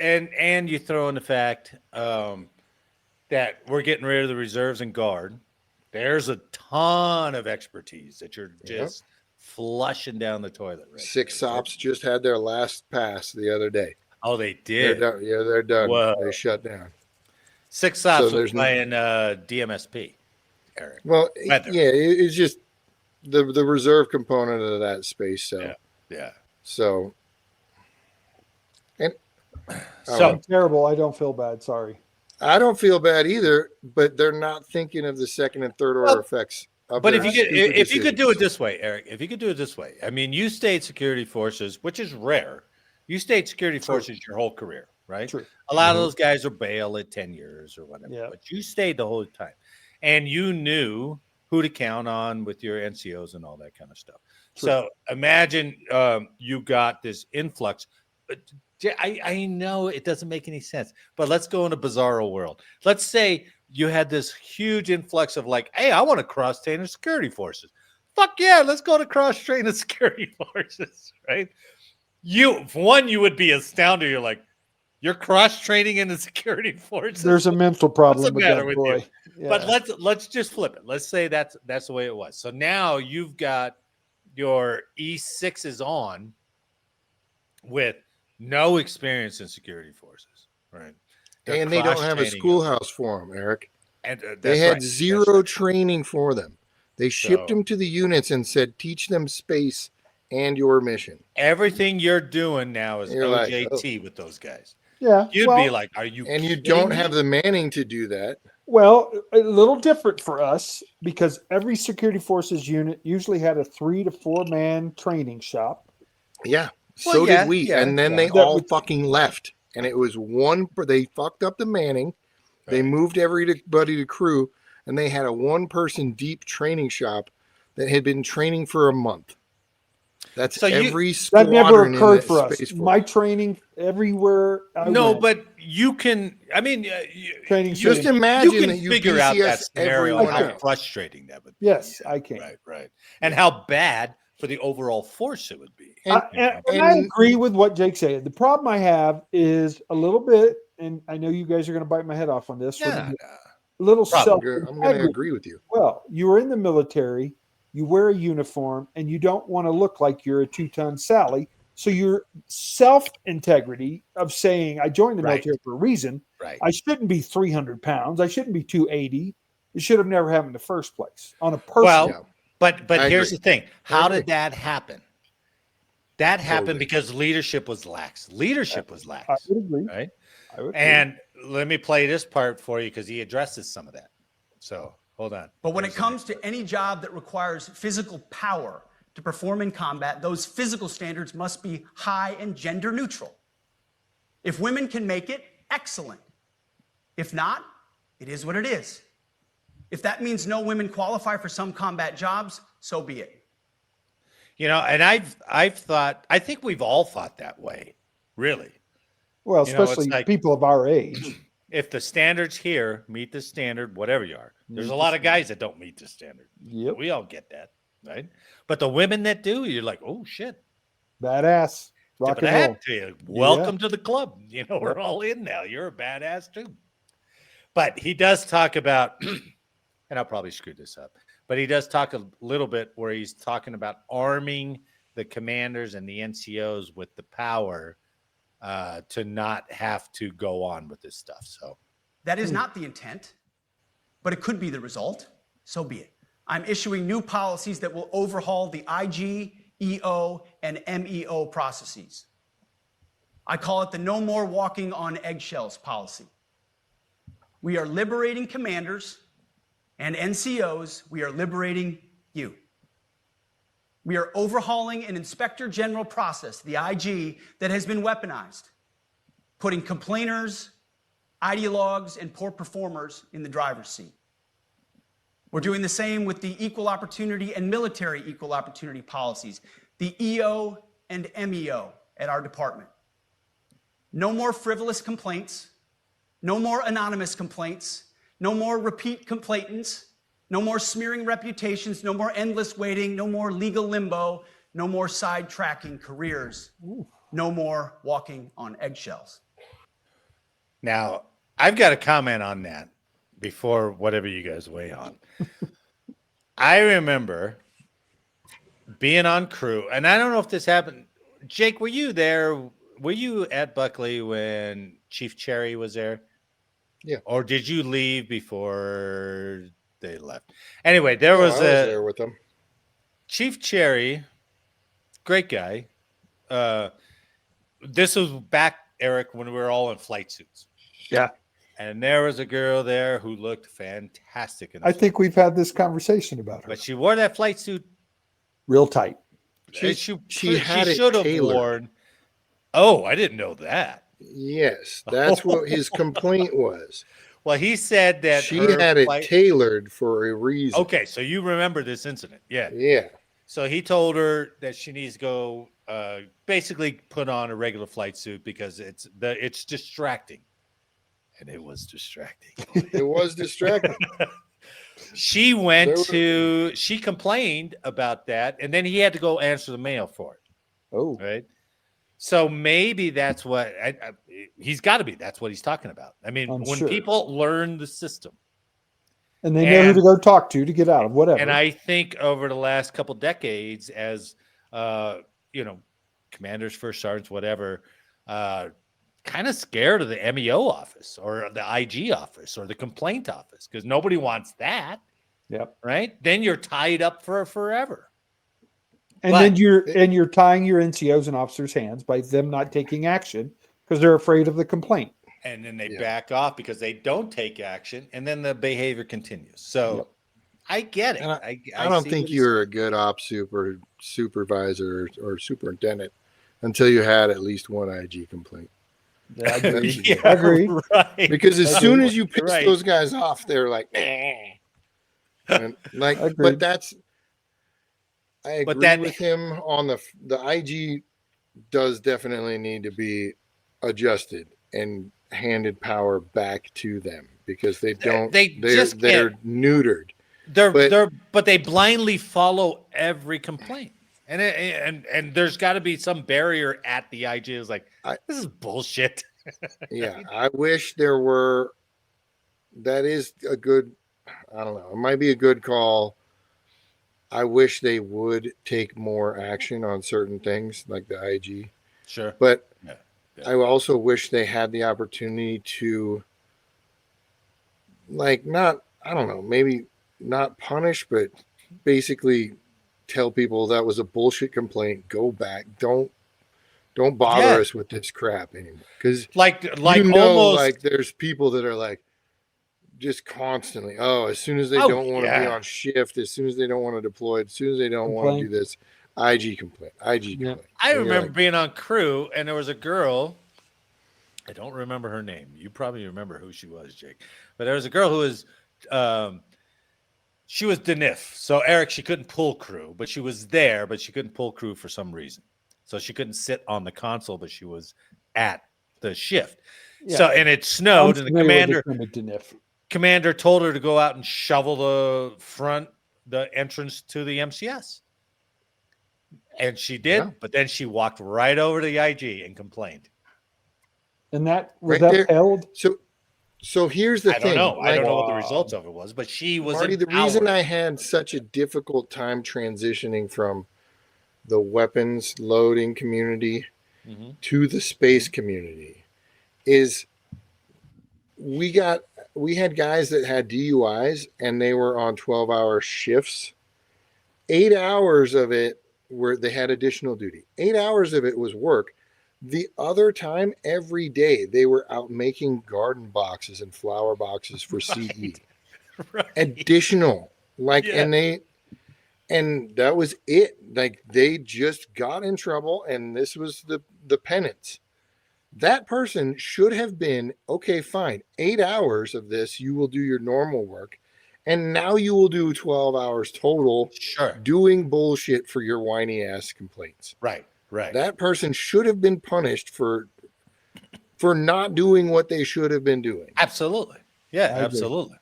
them. And you throw in the fact that we're getting rid of the reserves and guard. There's a ton of expertise that you're just flushing down the toilet. Right? 6 SOPs just had their last pass the other day. Oh, they did? They're done. Yeah, they're done. Whoa. They shut down. 6 SOPs were playing DMSP, Eric. Well, it's just the reserve component of that space. So, yeah. So, terrible. I don't feel bad. Sorry. I don't feel bad either, but they're not thinking of the second and third order effects. But if you could do it this way, Eric, if you could do it this way, I mean, you stayed security forces, which is rare. You stayed security forces your whole career, right? True. A lot of those guys are bail at 10 years or whatever, but you stayed the whole time, and you knew who to count on with your NCOs and all that kind of stuff. True. So imagine you got this influx. I know it doesn't make any sense, but let's go in a bizarro world. Let's say you had this huge influx of like, hey, I want to cross-train the security forces. Fuck yeah, let's go to cross-train the security forces, right? You would be astounded. You're like, you're cross-training in the security forces. There's a mental problem with that boy. Yeah. But let's just flip it. Let's say that's the way it was. So now you've got your E6s on with no experience in security forces, right? And they don't have a schoolhouse for them, Eric. And they had zero training for them. They shipped them to the units and said, teach them space and your mission. Everything you're doing now is OJT with those guys. Yeah. You'd be like, are you And you don't have the Manning to do that. Well, a little different for us because every security forces unit usually had a 3 to 4 man training shop. Yeah. So did we. And then they all fucking left. And it was they fucked up the Manning. Right. They moved everybody to crew. And they had a 1-person deep training shop that had been training for a month. That's every squadron. That never occurred for us. Force. My training everywhere. But you can. I mean, just imagine you can that you figure PCS out that scenario and how frustrating that would be. Yes, I can. Right. And how bad for the overall force it would be. And I agree with what Jake said. The problem I have is a little bit, and I know you guys are going to bite my head off on this. Yeah, A little Problem. self. I'm going to agree with you. Well, you are in the military, you wear a uniform, and you don't want to look like you're a 2-ton Sally. So your self-integrity of saying, I joined the military for a reason. Right. I shouldn't be 300 pounds. I shouldn't be 280. It should have never happened in the first place on a personal. Well, but here's agree. the thing. How did that happen? That happened Totally. because leadership was lax. Leadership was lax. I would agree. Right. I would agree. And let me play this part for you because he addresses some of that. So hold on. But when it comes to any job that requires physical power to perform in combat, those physical standards must be high and gender neutral. If women can make it, excellent. If not, it is what it is. If that means no women qualify for some combat jobs, so be it. You know, and I've thought, I think we've all thought that way, really. Well, You know, it's especially like- people of our age. If the standards here meet the standard, whatever you are, there's a lot of guys that don't meet the standard. Yep. We all get that, right? But the women that do, you're like, oh shit. Badass. Rock Tip of and the roll. hat to you. Welcome to the club. You know, we're all in now. You're a badass too. But he does talk about, and I'll probably screw this up, but he does talk a little bit where he's talking about arming the commanders and the NCOs with the power to not have to go on with this stuff. So That is not the intent, but it could be the result. So be it. I'm issuing new policies that will overhaul the IG, EO, and MEO processes. I call it the no more walking on eggshells policy. We are liberating commanders and NCOs. We are liberating you. We are overhauling an inspector general process, the IG, that has been weaponized, putting complainers, ideologues, and poor performers in the driver's seat. We're doing the same with the equal opportunity and military equal opportunity policies, the EO and MEO at our department. No more frivolous complaints, no more anonymous complaints, no more repeat complainants, no more smearing reputations, no more endless waiting, no more legal limbo, no more sidetracking careers, no more walking on eggshells. now I've got a comment on that before whatever you guys weigh on. I remember being on crew, and I don't know if this happened. Jake, were you there? Were you at Buckley when Chief Cherry was there? Yeah. Or did you leave before they left? Anyway, there I was was a there with them. Chief Cherry, great guy. This was back, Eric, when we were all in flight suits. Yeah. And there was a girl there who looked fantastic. In I think we've had this conversation about her. but she wore that flight suit. Real tight. She had it should have tailored. worn. Oh, I didn't know that. Yes, that's what his complaint was. Well, he said that She her had it flight- tailored for a reason. Okay, so you remember this incident, yeah? Yeah. So he told her that she needs to go, basically put on a regular flight suit because it's distracting, and it was distracting. It was distracting. She she complained about that, and then he had to go answer the mail for it. Oh. Right. So maybe that's what he's got to be. That's what he's talking about. I mean, I'm when sure. people learn the system, And they know who to go talk to get out of whatever. and I think over the last couple decades, as commanders, first sergeants, whatever, kind of scared of the MEO office or the IG office or the complaint office because nobody wants that. Yep. Right. Then you're tied up for forever. And But- then you're tying your NCOs and officers' hands by them not taking action because they're afraid of the complaint. And then they back off because they don't take action, and then the behavior continues. So Yep. I get it. And I don't see think what he's you're a good ops supervisor or superintendent until you had at least one IG complaint. Yeah, I agree. saying. Yeah, I agree. Right. Because as soon as you piss Right. those guys off, they're like, and like, Agreed. but that's. I agree But that- with him on the IG does definitely need to be adjusted and handed power back to them because they don't. They just they're can't- neutered. But they blindly follow every complaint. And there's got to be some barrier at the IG. Is like, this is bullshit. Yeah, I wish there were. That is a good. I don't know. It might be a good call. I wish they would take more action on certain things like the IG. Sure. But Yeah. I also wish they had the opportunity to, like, not. I don't know. Maybe not punish, but basically tell people that was a bullshit complaint. Go back. Don't bother us with this crap anymore. Because like almost almost like there's people that are like just constantly, as soon as they don't want to be on shift, as soon as they don't want to deploy, as soon as they don't want to do this, IG complaint. Complaint. I remember being on crew and there was a girl. I don't remember her name. You probably remember who she was, Jake. But there was a girl who was she was DNIF. So Eric, she couldn't pull crew, but she was there, but she couldn't pull crew for some reason. So she couldn't sit on the console, but she was at the shift. Yeah. So and it snowed, and the commander told her to go out and shovel the entrance to the MCS. And she did, but then she walked right over to the IG and complained. And that was upheld. So here's the thing. I don't know what the results of it was, but she was Marty, the reason I had such a difficult time transitioning from the weapons loading community to the space community is we had guys that had DUIs and they were on 12-hour shifts. 8 hours of it where they had additional duty. 8 hours of it was work. The other time, every day, they were out making garden boxes and flower boxes for CE. Additional. And that was it. Like, they just got in trouble, and this was the penance. That person should have been, okay, fine. 8 hours of this, you will do your normal work. And now you will do 12 hours total doing bullshit for your whiny ass complaints. Right. That person should have been punished for not doing what they should have been doing. Absolutely. Yeah, absolutely.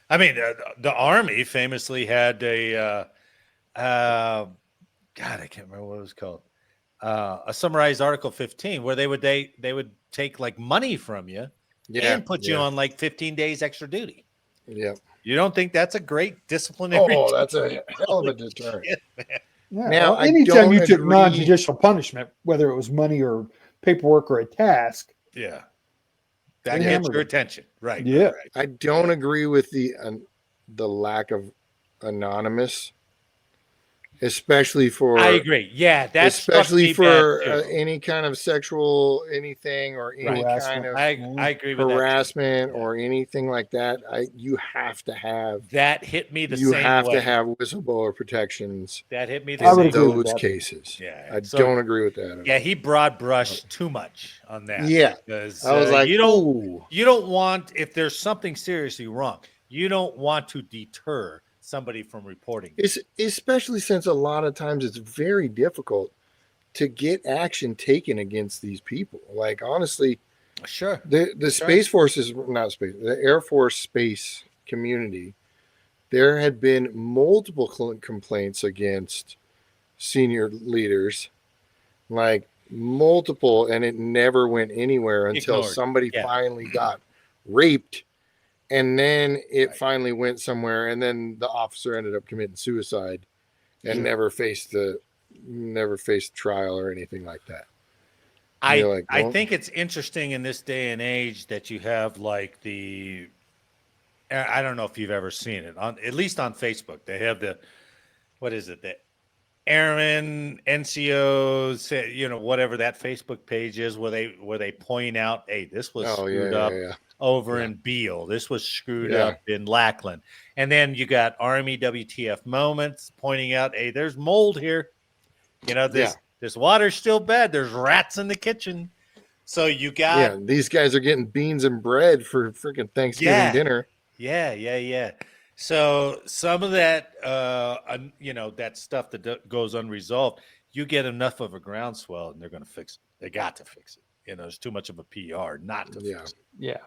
I mean, the Army famously had a God, I can't remember what it was called. A summarized Article 15 where they would take like money from you and put you on like 15 days extra duty. Yeah. You don't think that's a great disciplinary? Oh, that's a hell of a deterrent. Yeah, now, anytime you took non-judicial punishment, whether it was money or paperwork or a task, that gets your attention, right? Yeah, right. I don't agree with the lack of anonymous, especially for. I agree. Yeah, that's especially for any kind of sexual anything or any kind of I agree with harassment or anything like that. You have to have that. Hit me the same way. You have to have whistleblower protections. That hit me the same way. Those cases. Yeah, I don't agree with that. Yeah, he broad brushed too much on that. Yeah, because I was like, you don't want, if there's something seriously wrong, you don't want to deter somebody from reporting. Especially since a lot of times it's very difficult to get action taken against these people. Like, honestly, the Space Force is not space, the Air Force space community. There had been multiple complaints against senior leaders, like multiple, and it never went anywhere until somebody finally got raped. And then it finally went somewhere, and then the officer ended up committing suicide and never faced trial or anything like that. I think it's interesting in this day and age that you have like I don't know if you've ever seen it, at least on Facebook. They have the Airmen, NCOs, whatever that Facebook page is, where they point out, hey, this was screwed up. Over in Beale. This was screwed up in Lackland. And then you got Army WTF moments pointing out, hey, there's mold here. This water's still bad. There's rats in the kitchen. So you got these guys are getting beans and bread for freaking Thanksgiving dinner. Yeah. So some of that that stuff that goes unresolved, you get enough of a groundswell and they're going to fix it. They got to fix it. There's too much of a PR not to fix it. Yeah.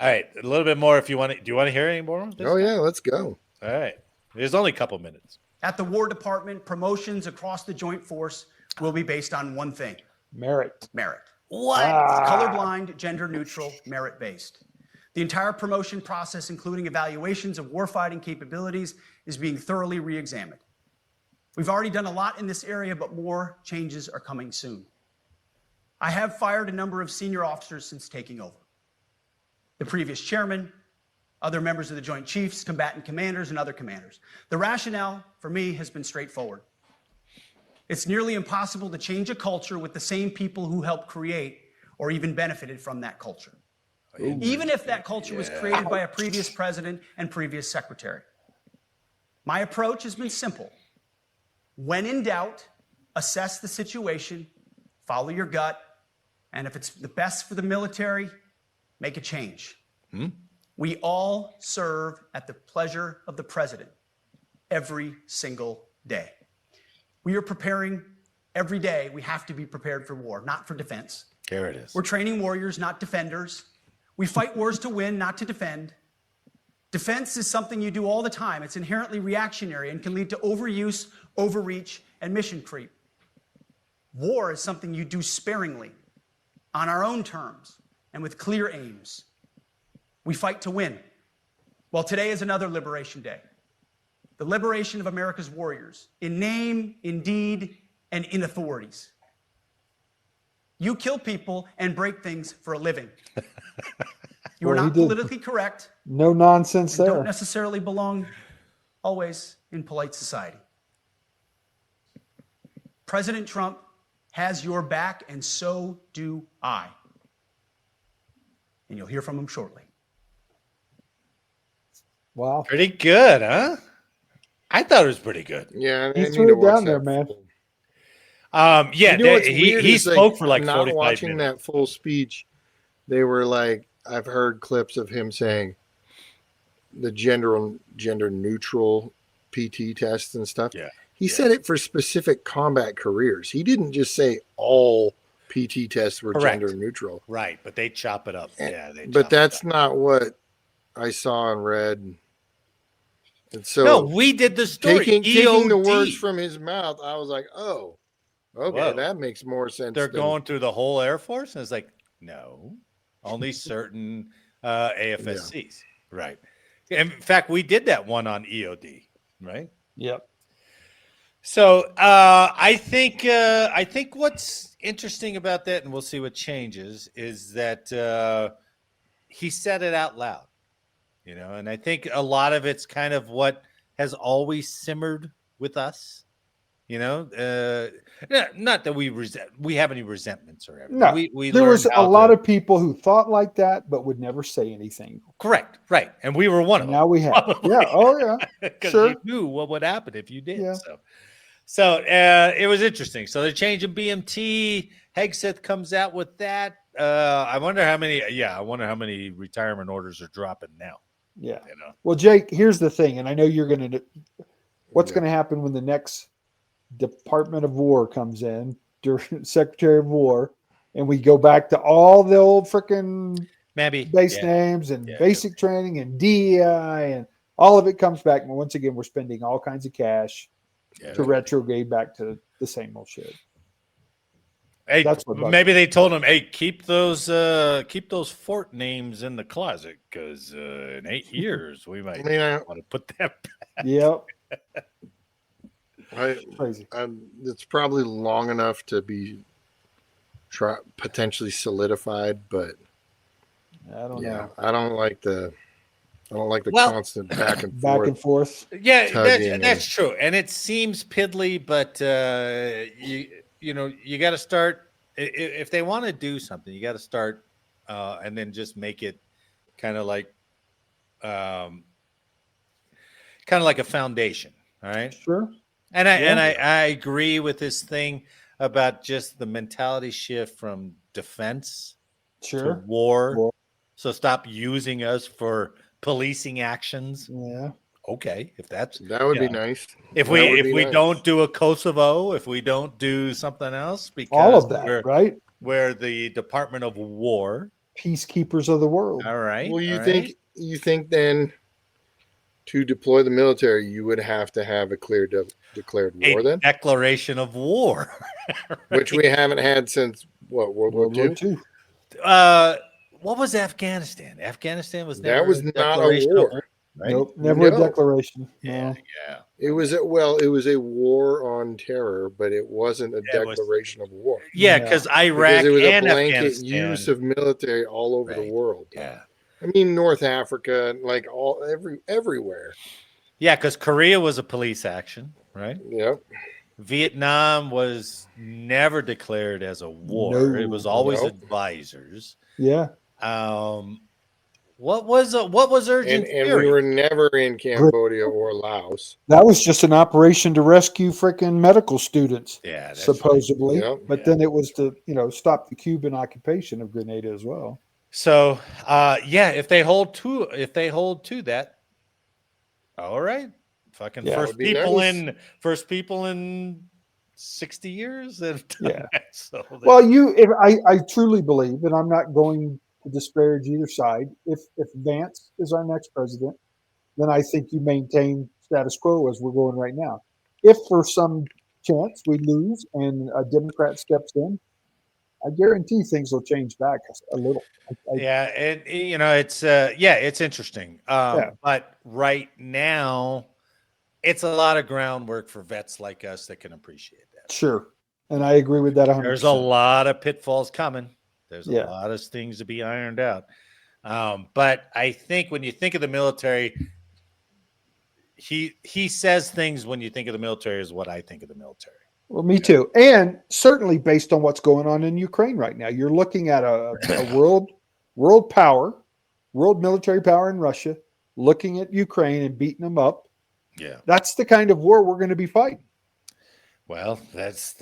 All right, a little bit more if you want to. Do you want to hear any more of this? Oh, yeah, let's go. All right. There's only a couple minutes. At the War Department, promotions across the Joint Force will be based on one thing: Merit. merit. What? It's colorblind, gender neutral, merit based. The entire promotion process, including evaluations of warfighting capabilities, is being thoroughly re-examined. We've already done a lot in this area, but more changes are coming soon. I have fired a number of senior officers since taking over. The previous chairman, other members of the Joint Chiefs, combatant commanders, and other commanders. The rationale for me has been straightforward. It's nearly impossible to change a culture with the same people who helped create or even benefited from that culture, even if that culture was created by a previous president and previous secretary. My approach has been simple. When in doubt, assess the situation, follow your gut, and if it's the best for the military, make a change. We all serve at the pleasure of the president every single day. We are preparing every day. We have to be prepared for war, not for defense. There it is. We're training warriors, not defenders. We fight wars to win, not to defend. Defense is something you do all the time. It's inherently reactionary and can lead to overuse, overreach, and mission creep. War is something you do sparingly, on our own terms, and with clear aims. We fight to win. Well, today is another Liberation Day. The liberation of America's warriors, in name, in deed, and in authorities. You kill people and break things for a living. You are Well, he not did. politically correct No nonsense and don't there. necessarily belong always in polite society. President Trump has your back, and so do I. And you'll hear from him shortly. Wow. Pretty good, huh? I thought it was pretty good. Yeah, He I need threw to it watch down there, that man. full- Yeah, You know what's he weird is, spoke for like not 45 watching minutes. that full speech. They were like, I've heard clips of him saying the gender neutral PT tests and stuff. Yeah. He said it for specific combat careers. He didn't just say all PT tests were Correct. gender neutral. Right, but they chop it up. And- Yeah, they But chop that's it up. not what I saw and read. And so No, we did the story. taking the words EOD. from his mouth, I was like, oh, okay, Whoa. that makes more sense. They're than- going through the whole Air Force, and it's like, no, only certain AFSCs. Right. In fact, we did that one on EOD, right? Yep. So I think what's interesting about that, and we'll see what changes, is that he said it out loud, and I think a lot of it's kind of what has always simmered with us, not that we have any resentments or anything. No, we there was learned a how lot to- of people who thought like that, but would never say anything. correct, right, and we were one of them. Now we have. Probably. Yeah. Oh, yeah. Because Sure. you knew what would happen if you did. Yeah. So it was interesting. So they're changing BMT. Hegseth comes out with that. I wonder how many retirement orders are dropping now. Yeah. Well, Jake, here's the thing, and I know you're going to. What's Yeah. going to happen when the next Department of War comes in, Secretary of War, and we go back to all the old freaking Maybe base yeah. names and Yeah. basic training and DEI and all of it comes back. And once again, we're spending all kinds of cash Yeah. to retrograde back to the same old shit. Hey, That's what bugs maybe they told him, "Hey, keep those fort names in the closet because in 8 years we might want to put them." Yep. I, Crazy. it's probably long enough to be potentially solidified, but I don't yeah, know. I don't like the Well- constant back and Back forth. and forth. Yeah, tugging that's true, and it seems piddly, but you got to start if they want to do something. You got to start, and then just make it kind of like a foundation. All right, Sure. and I agree with this thing about just the mentality shift from defense to Sure. war. War. So stop using us for policing actions. Yeah. Okay, if that's That would Yeah. be nice. if That we would if be we nice. don't do a Kosovo, if we don't do something else, because All of that, right? we're the Department of War. Peacekeepers of the world. All right. Well, all right. you think then to deploy the military, you would have to have a declared war A then, declaration of war. which we haven't had since what, World War World War II? II. What was Afghanistan? Afghanistan was That never was a not a declaration of war. war, right? Nope, never a No. declaration. Yeah, No. yeah. It was a war on terror, but it wasn't a It was- declaration of war Yeah, No. because because Iraq it was a and blanket Afghanistan. use of military all over the Right. world. Yeah, I mean, North Africa, like everywhere. yeah, because Korea was a police action, right? Yep. Vietnam was never declared as a war. No. It was always Nope. advisors. Yeah. What was Urgent And Fury? we were never in Cambodia or Laos. That was just an operation to rescue freaking medical students, Yeah, that's supposedly. Yep. But Yeah. then it was to, stop the Cuban occupation of Grenada as well. So, yeah, if they hold to that, all right, fucking Yeah, first would be nice. people in 60 years. Have done Yeah. that. So Well, I truly believe, and I'm not going to disparage either side. If Vance is our next president, then I think you maintain status quo as we're going right now. If for some chance we lose and a Democrat steps in, I guarantee things will change back a little. yeah, and it's interesting. Yeah. But right now, it's a lot of groundwork for vets like us that can appreciate that. Sure, and I agree with that 100%. There's a lot of pitfalls coming. There's a Yeah. lot of things to be ironed out. But I think when you think of the military, he says things when you think of the military is what I think of the military. Well, me too, and certainly based on what's going on in Ukraine right now, you're looking at a world power, world military power in Russia, looking at Ukraine and beating them up. Yeah. That's the kind of war we're going to be fighting. Well, that's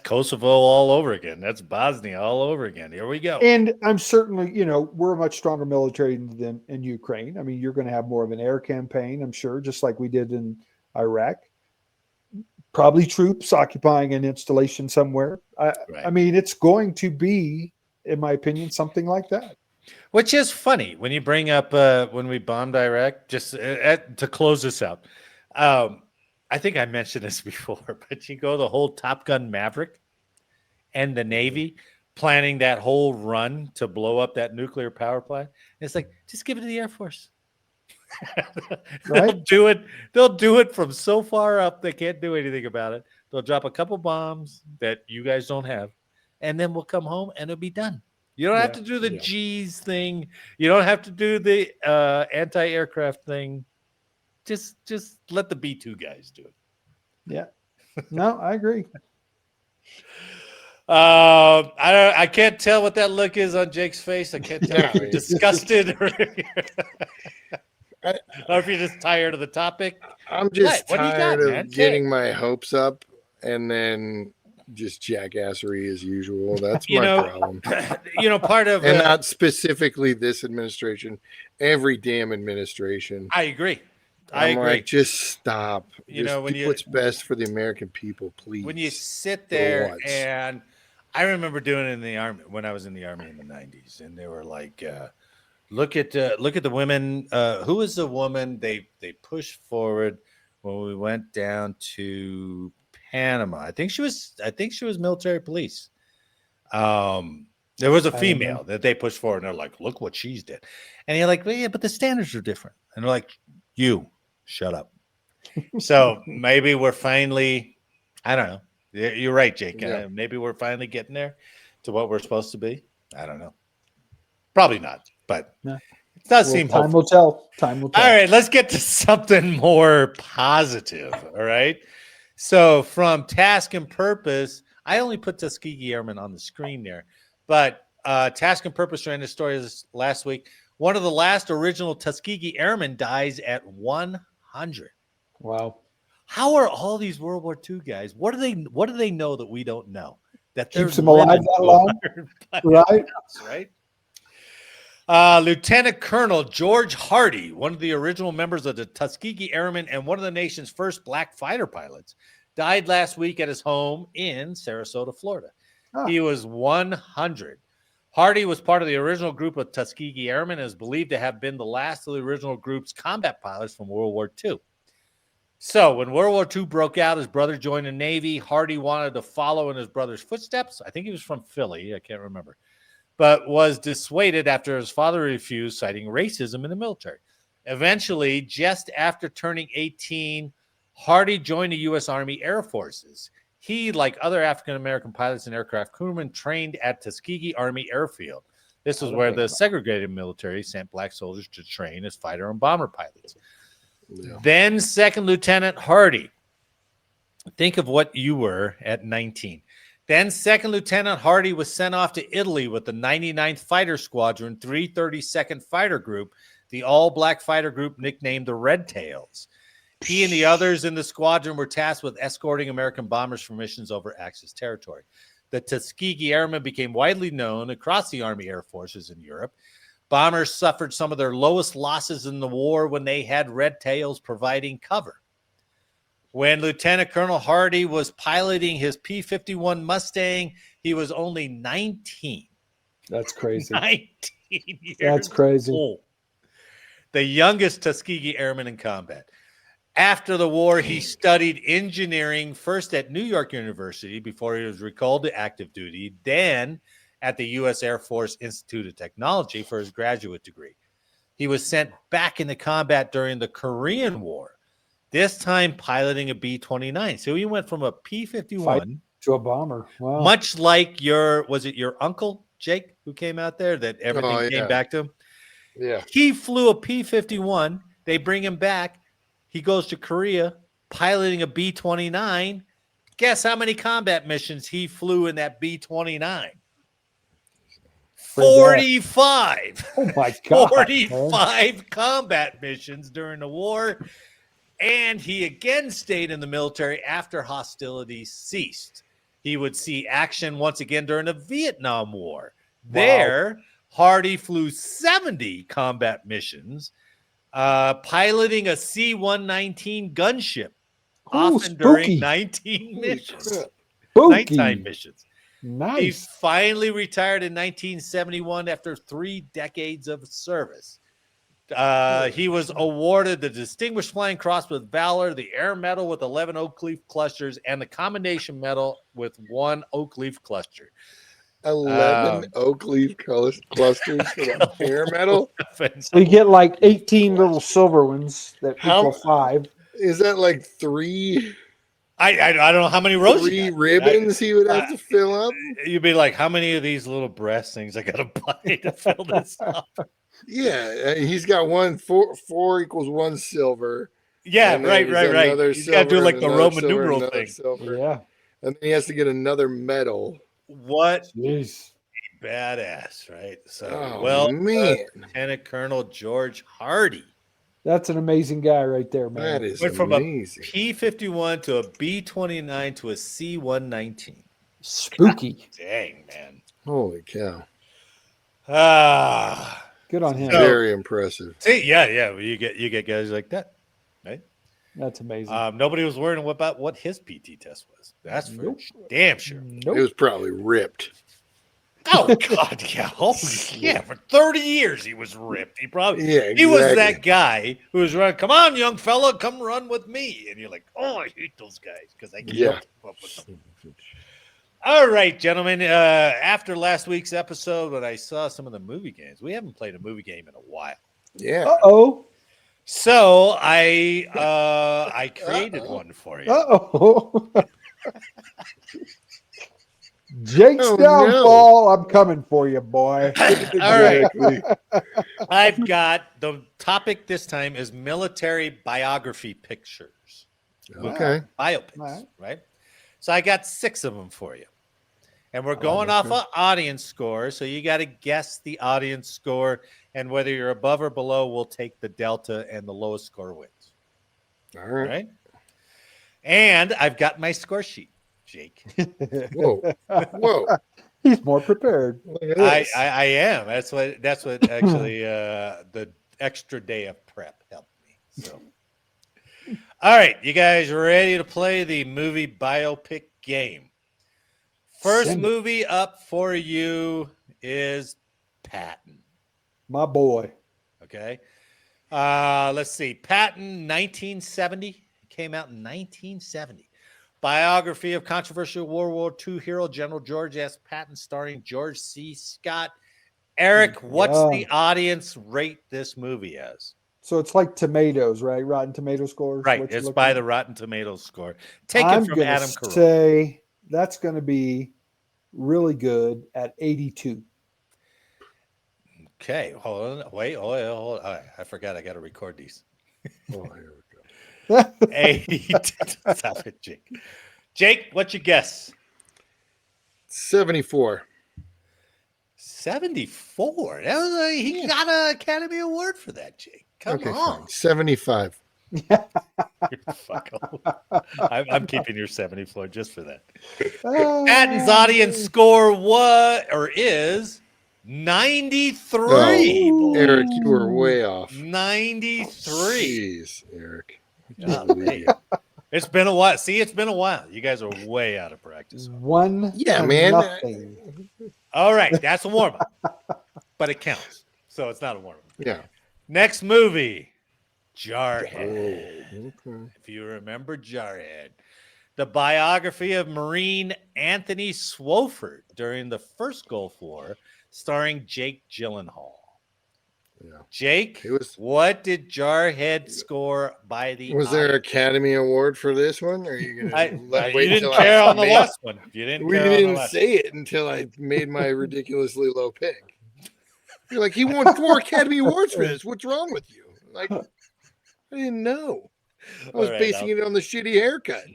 Kosovo all over again. That's Bosnia all over again. Here we go. And I'm certainly, we're a much stronger military than in Ukraine. I mean, you're going to have more of an air campaign, I'm sure, just like we did in Iraq. Probably troops occupying an installation somewhere. I mean, it's going to be, in my opinion, something like that. Which is funny when you bring up when we bombed Iraq. Just to close this out, I think I mentioned this before, but you go the whole Top Gun Maverick and the Navy planning that whole run to blow up that nuclear power plant. It's like, just give it to the Air Force. Right? They'll do it from so far up they can't do anything about it. They'll drop a couple bombs that you guys don't have, and then we'll come home and it'll be done. You don't have to do the G's thing. You don't have to do the anti-aircraft thing. Just let the B-2 guys do it. Yeah. No, I agree. I can't tell what that look is on Jake's face. I can't tell if you're disgusted or if you're just tired of the topic. I'm just What do you got, tired man? of getting my hopes up and then just jackassery as usual. That's my problem. Part of and not specifically this administration, every damn administration. I agree. I'm like, just stop. Just do what's best for the American people, please. When you sit there, and I remember doing it in the Army when I was in the Army in the 90s, and they were like, look at the women. Who was the woman they pushed forward when we went down to Panama? I think she was military police. There was a female that they pushed forward, and they're like, look what she's did. And you're like, well, yeah, but the standards are different. And they're like, you shut up. So maybe we're finally, I don't know. You're right, Jake. Yeah. Maybe we're finally getting there to what we're supposed to be. I don't know. Probably not, but it does seem time hopeful. will tell. Time will tell. All right, let's get to something more positive. All right. So from Task and Purpose, I only put Tuskegee Airmen on the screen there, but Task and Purpose ran this story last week. One of the last original Tuskegee Airmen dies at 100. Wow. How are all these World War II guys? What do they know that we don't know? That keeps them alive that long, right? Lieutenant Colonel George Hardy, one of the original members of the Tuskegee Airmen and one of the nation's first black fighter pilots, died last week at his home in Sarasota, Florida. He was 100. Hardy was part of the original group of Tuskegee Airmen and is believed to have been the last of the original group's combat pilots from World War II. So when World War II broke out, his brother joined the Navy. Hardy wanted to follow in his brother's footsteps. I think he was from Philly. I can't remember. But was dissuaded after his father refused, citing racism in the military. Eventually, just after turning 18, Hardy joined the U.S. Army Air Forces. He, like other African-American pilots and aircraft crewmen, trained at Tuskegee Army Airfield. This was where the segregated military sent black soldiers to train as fighter and bomber pilots. Yeah. Then Second Lieutenant Hardy. Think of what you were at 19. Then Second Lieutenant Hardy was sent off to Italy with the 99th Fighter Squadron, 332nd Fighter Group, the all-black fighter group nicknamed the Red Tails. He and the others in the squadron were tasked with escorting American bombers for missions over Axis territory. The Tuskegee Airmen became widely known across the Army Air Forces in Europe. Bombers suffered some of their lowest losses in the war when they had Red Tails providing cover. When Lieutenant Colonel Hardy was piloting his P-51 Mustang, he was only 19. That's crazy. 19 years That's crazy. old. The youngest Tuskegee Airman in combat. After the war, he studied engineering first at New York University before he was recalled to active duty, then at the U.S. Air Force Institute of Technology for his graduate degree. He was sent back into combat during the Korean War, this time piloting a B-29. So he went from a P-51 to a bomber. Wow. Much like was it your uncle, Jake, who came out there that everything came back to him? Yeah. He flew a P-51. They bring him back. He goes to Korea piloting a B-29. Guess how many combat missions he flew in that B-29? 45. Oh, my God. 45 combat missions during the war. And he again stayed in the military after hostilities ceased. He would see action once again during the Vietnam War. Wow. There, Hardy flew 70 combat missions, piloting a C-119 gunship, often during 19 missions. Nighttime missions. Nice. He finally retired in 1971 after 3 decades of service. He was awarded the Distinguished Flying Cross with Valor, the Air Medal with 11 oak leaf clusters, and the Commendation Medal with 1 oak leaf cluster. 11 oak leaf clusters for the Air Medal? So you get like 18 little silver ones that equal 5. Is that like 3? I don't know how many rows. 3 ribbons he would have to fill up? You'd be like, how many of these little brass things I got to buy to fill this up? Yeah, he's got 4 equals 1 silver. Yeah, right. He's got to do like the Roman numeral thing. Silver. Yeah. And then he has to get another medal. What? Jeez. Badass, right? So, man. Lieutenant Colonel George Hardy. That's an amazing guy right there, man. That is Went amazing. From a P-51 to a B-29 to a C-119. Spooky. God, dang, man. Holy cow. Good on him. Very impressive. See, yeah. Well, you get guys like that, right? That's amazing. Nobody was worrying about what his PT test was. That's for damn sure. Nope. It was probably ripped. Oh God, yeah. Holy yeah, for 30 years he was ripped. He exactly. was that guy who was running, come on, young fella, come run with me. And you're like, oh, I hate those guys because I can't keep up with them. All right, gentlemen. After last week's episode, when I saw some of the movie games, we haven't played a movie game in a while. Yeah. Uh-oh. So I created one for you. Uh-oh. Jake's downfall. I'm coming for you, boy. All right. I've got the topic this time is military biography pictures. Okay. BioPics, right? So I got 6 of them for you. And we're going off an audience score. So you got to guess the audience score. And whether you're above or below, we'll take the delta and the lowest score wins. All right. And I've got my score sheet, Jake. Whoa. He's more prepared. I am. That's what actually the extra day of prep helped me. So, all right, you guys ready to play the movie biopic game? First movie up for you is Patton. My boy. Okay. Let's see. Patton, 1970. Came out in 1970. Biography of controversial World War II hero General George S. Patton, starring George C. Scott. Eric, what's the audience rate this movie as? So it's like tomatoes, right? Rotten Tomato scores. Right. What you're It's looking by at? the Rotten Tomatoes score. Taken I'm from gonna Adam Carolla. say that's going to be really good at 82. Okay. Hold on. Wait. Hold on. Hold on. All right, I forgot I got to record these. Oh, here we go. 80. Stop it, Jake. Jake, what's your guess? 74. 74. That was he got an Academy Award for that, Jake. Come on. Fine. 75. Fuck off. I'm keeping your 74 just for that. Patton's audience score is 93. Oh, boy. Eric, you were way off. 93. Jeez, Eric. I can't Oh, believe you. It's been a while. See, it's been a while. You guys are way out of practice. One. Yeah, to man. Nothing. All right, that's a warm up, but it counts. So it's not a warm up. Yeah. Next movie, Jarhead. Okay. If you remember Jarhead, the biography of Marine Anthony Swofford during the first Gulf War, starring Jake Gyllenhaal. Yeah. Jake, It was- what did Jarhead score by the Was there an audience? Academy Award for this one? Or are you going to You didn't care on the last one. You didn't We care on the didn't last say it until I made my ridiculously low pick. You're like, he won 4 Academy Awards for this. What's wrong with you? Like, I didn't know. I was All right, basing it on the shitty haircut.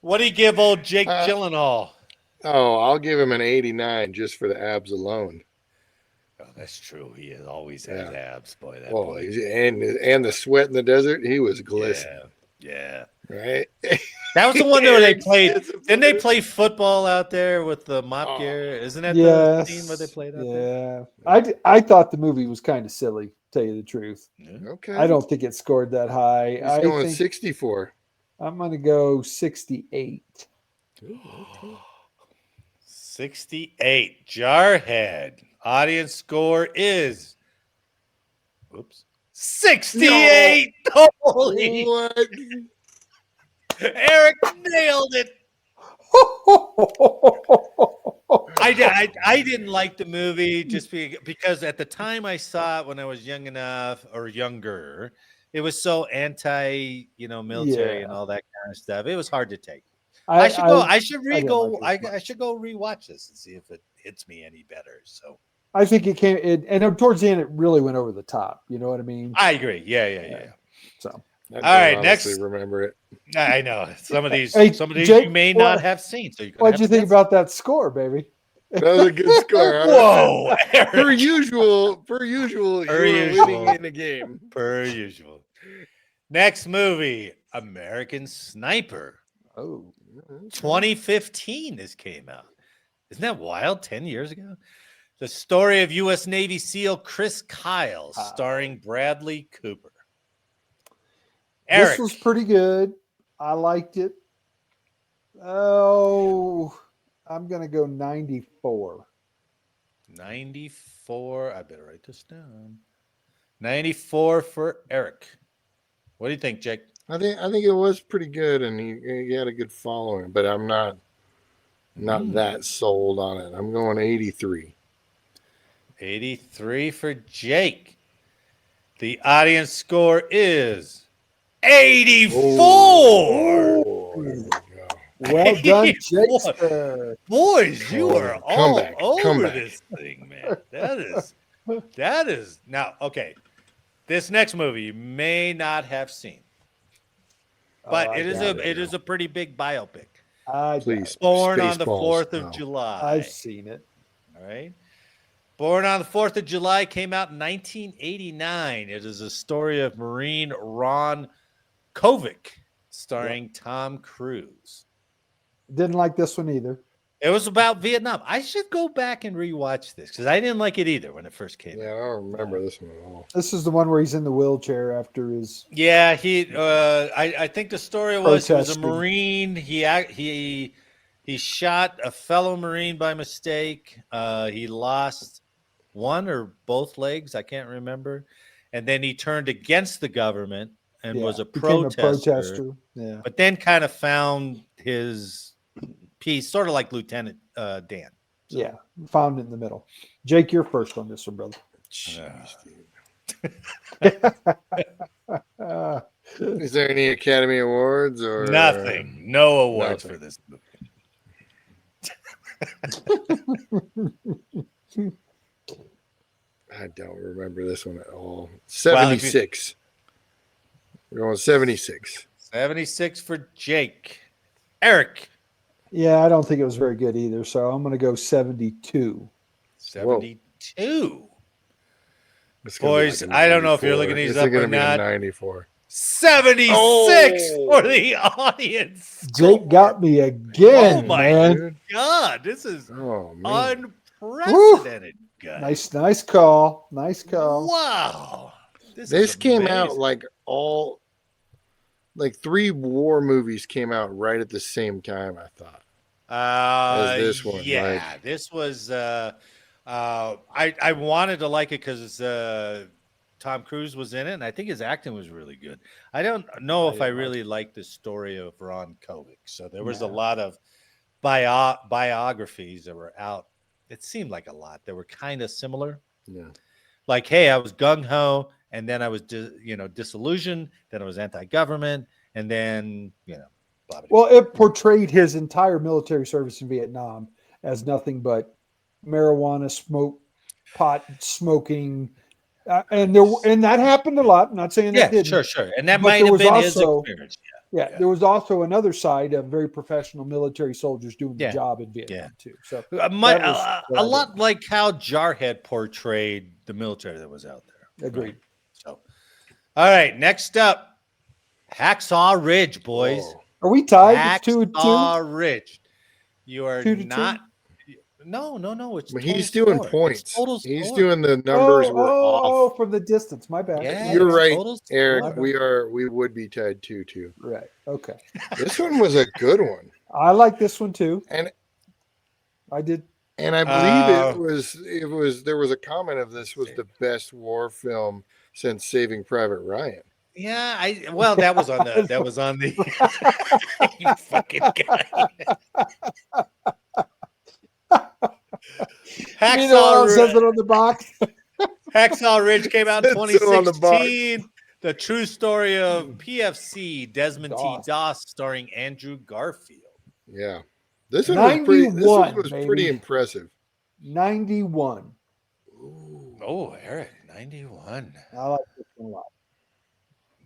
What do you give old Jake Uh, Gyllenhaal? Oh, I'll give him an 89 just for the abs alone. Oh, that's true. He has always had abs, boy. That Oh, boy. and the sweat in the desert, he was glistening, Yeah. right? That was the one where they Eric's played. disappointed. Didn't they play football out there with the mop Oh. gear? Isn't that the Yes. scene where they played out there? Yeah. I thought the movie was kind of silly, tell you the truth. Okay. I don't think it scored that high. He's I going think 64. I'm going to go 68. Ooh, okay. 68. Jarhead. Audience score is 68. Holy. What? Eric nailed it. I didn't like the movie just because at the time I saw it when I was young enough or younger, it was so anti, military and all that kind of stuff. It was hard to take. I should go rewatch this and see if it hits me any better. So I think it came and towards the end it really went over the top. You know what I mean? I agree. Yeah. So I don't right, honestly next. remember it. I know some of these. Hey, Some of these Jake, you may what- not have seen. So what'd you think about that score, baby? That was a good score. Huh? Whoa, Per Eric. usual, Per you're usual. winning in the game. Per usual. Next movie, American Sniper. Oh, 2015 this came out. Isn't that wild? 10 years ago? The story of U.S. Navy SEAL Chris Kyle, starring Bradley Cooper. Eric, this was pretty good. I liked it. Oh, I'm going to go 94. 94. I better write this down. 94 for Eric. What do you think, Jake? I think it was pretty good, and he had a good following, but I'm not that sold on it. I'm going 83. 83 for Jake. The audience score is 84. Oh, there we go. Well done, 84. Shakespeare. Boys, you Oh, are all comeback, over comeback. this thing, man. That is now okay. This next movie you may not have seen, but I it doubt is a pretty big biopic. Please. Born on the Spaceballs. 4th of No. July. I've seen it. All right. Born on the 4th of July, came out in 1989. It is a story of Marine Ron Kovic, starring Tom Cruise. Didn't like this one either. It was about Vietnam. I should go back and rewatch this because I didn't like it either when it first came Yeah, out. I don't remember this one at all. This is the one where he's in the wheelchair after his. Yeah, I think the story was he was a Protesting. Marine. He He shot a fellow Marine by mistake. He lost one or both legs. I can't remember. And then he turned against the government and was a became a protester. protester. Yeah. But then kind of found his piece, sort of like Lieutenant Dan. So. Yeah. Found in the middle. Jake, you're first on this one, brother. Jeez, Uh, dude. Is there any Academy Awards or Nothing. No awards nothing. for this movie. I don't remember this one at all. 76. We're going 76. 76 for Jake. Eric. yeah, I don't think it was very good either. So I'm going to go 72. 72. It's gonna be Boys, like a I don't know if you're 94. looking these It's up gonna or be not. a 94. 76 Oh. for the audience. Jake got me again, Oh my man. Dude. God, this is Oh man. unprecedented, guys. Nice call. Nice call. Wow. This is came out amazing. like 3 war movies came out right at the same time, I thought. as this one, Yeah, like- this was. I wanted to like it because Tom Cruise was in it, and I think his acting was really good. I don't know if I really liked the story of Ron Kovic. So there was a lot of biographies that were out. It seemed like a lot. They were kind of similar. Yeah. Like, hey, I was gung ho, and then I was, disillusioned. Then I was anti-government, and then blah, blah, blah. Well, it portrayed his entire military service in Vietnam as nothing but marijuana, pot smoking, and that happened a lot. I'm not saying that didn't. Sure, and that But might there have was been his also- experience. Yeah, there was also another side of very professional military soldiers doing the job in Vietnam too. So A lot like how Jarhead portrayed the military that was out there. agreed. Right? So, all right, next up, Hacksaw Ridge, boys. Whoa. Are we tied? It's 2-2. Hacksaw Ridge. You are 2-2? not. No. It's But total he's doing score. points. It's total He's score. doing the numbers were off. from the distance. My bad. Yeah, You're it's right, total score. Eric. We would be tied 2-2. Right. Okay. This one was a good one. I like this one too. And I did. And I believe there was a comment of this was the best war film since Saving Private Ryan. Yeah, that was on the you fucking guy. Says it on the box. Hacksaw Ridge came out in Says it on the box. 2016. The true story of PFC Desmond T. Doss, starring Andrew Garfield. Yeah, this one was pretty impressive. 91. Oh, Eric, 91. I like this one a lot.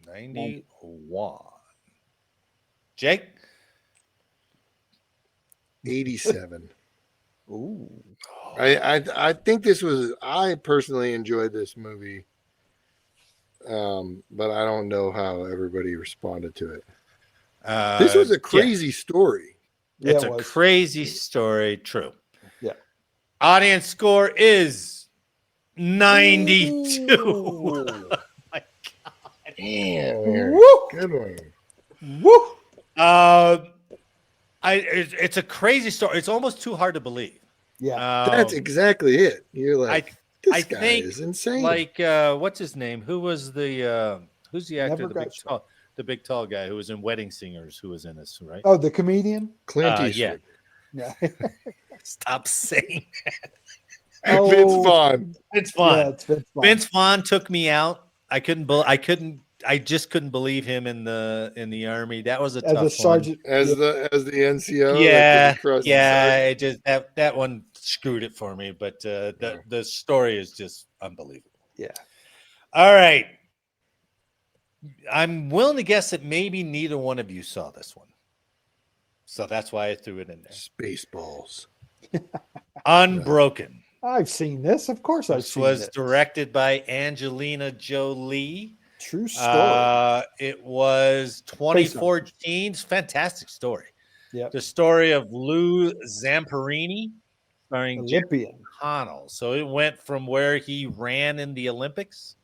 91. Jake? 87. Ooh. I think this was. I personally enjoyed this movie, but I don't know how everybody responded to it. This was a crazy story. Yeah, It's it a was. crazy story. True. Yeah. Audience score is 92. Ooh. My God. Damn, Eric. Woo! Good one. Woo! It's a crazy story. It's almost too hard to believe. Yeah. That's exactly it. You're like, this I guy think, is insane. Like, what's his name? Who's the actor? The big tall guy who was in Wedding Singers, who was in this, right? Oh, the comedian? Clint Eastwood. Yeah. Yeah. Stop saying that. Vince Vaughn. Vince Vaughn. Yeah, it's Vince Vaughn. Vince Vaughn took me out. I just couldn't believe him in the army. That was a As tough a sergeant. As the NCO. one. Yeah, like, across the yeah. sergeant. It just that one screwed it for me. But the story is just unbelievable. Yeah. All right. I'm willing to guess that maybe neither one of you saw this one. So that's why I threw it in there. Spaceballs. Unbroken. I've seen this. Of course I've This seen was this. directed by Angelina Jolie. True story. It was 2014's fantastic story. Yep. The story of Lou Zamperini, starring Jerry Olympian. Connell. So it went from where he ran in the Olympics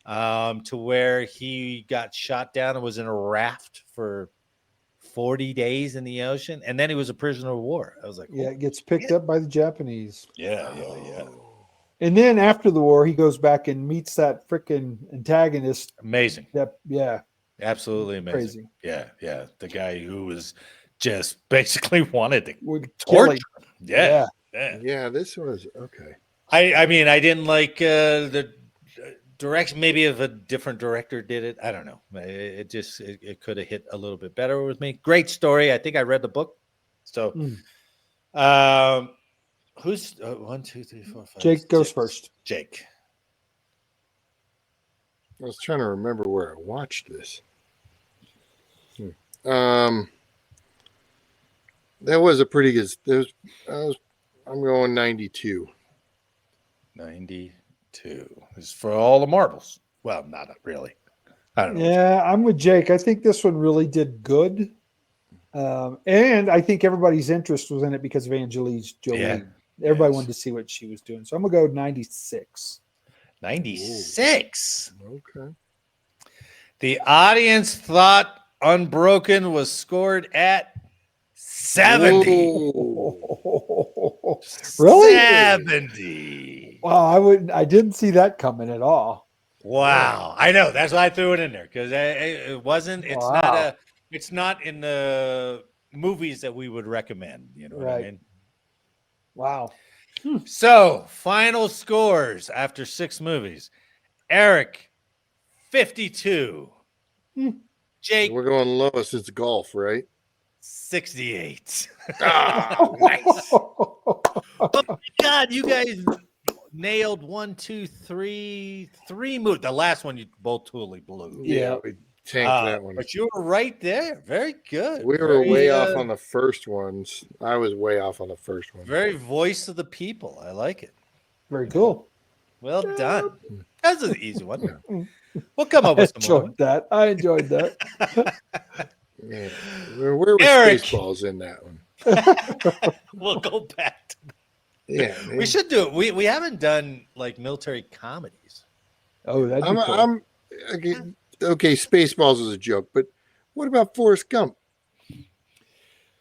to where he got shot down and was in a raft for 40 days in the ocean, and then he was a prisoner of war. I was like, Yeah, it gets picked up by the Japanese. yeah. And then after the war, he goes back and meets that freaking antagonist. Amazing. Yeah, Absolutely amazing. crazy. Yeah. The guy who was just basically wanted to Would kill torture. him. Yeah. Yeah, this was okay. I mean, I didn't like the direction. Maybe if a different director did it, I don't know. It just it could have hit a little bit better with me. Great story. I think I read the book. So, who's 1, 2, 3, 4, 5? Jake goes 6. first. Jake. I was trying to remember where I watched this. That was a pretty good. I'm going 92. 92 is for all the marbles. Well, not really. I don't know. Yeah, I'm with Jake. I think this one really did good. And I think everybody's interest was in it because of Angelina Jolie. Yeah. Everybody Yes. wanted to see what she was doing. So I'm going to go 96. 96. Okay. The audience thought Unbroken was scored at 70. Ooh. Really? 70. Well, I didn't see that coming at all. Wow. I know. That's why I threw it in there because it wasn't. It's Wow. not It's not in the movies that we would recommend. You know what I Right. mean? Wow. So, final scores after 6 movies. Eric, 52. Jake, We're going lowest. It's golf, right? 68. Ah, nice. Oh, God, you guys nailed 1, 2, 3 movies. The last one you both totally blew. Yeah. We tanked that one. But you were right there. Very good. We were Very, way off on the first ones. I was way off on the first one. very voice of the people. I like it. Very cool. Well done. That's an easy one. We'll come up with some more. I enjoyed that. Yeah. Where were Eric. Spaceballs in that one? We'll go back to Yeah, We should do it. We haven't done like military comedies. Oh, that'd be cool. I'm okay. Spaceballs is a joke, but what about Forrest Gump?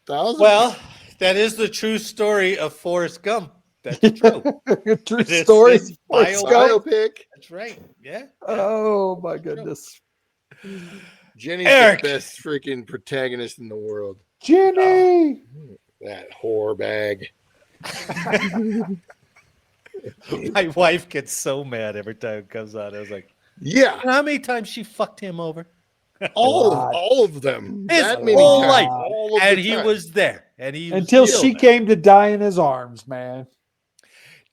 Thousands? Well, that is the true story of Forrest Gump. That's true. True It is- story. it's Forrest bio- Gump. Biopic. That's right. Yeah. Oh my goodness, Jenny's Eric. the best freaking protagonist in the world. Jenny! That whore bag. My wife gets so mad every time it comes out. I was like, Yeah, you know how many times she fucked him over? all of them. His That many whole times. life. All of And the he time. was there. And he was Until still she there. came to die in his arms, man.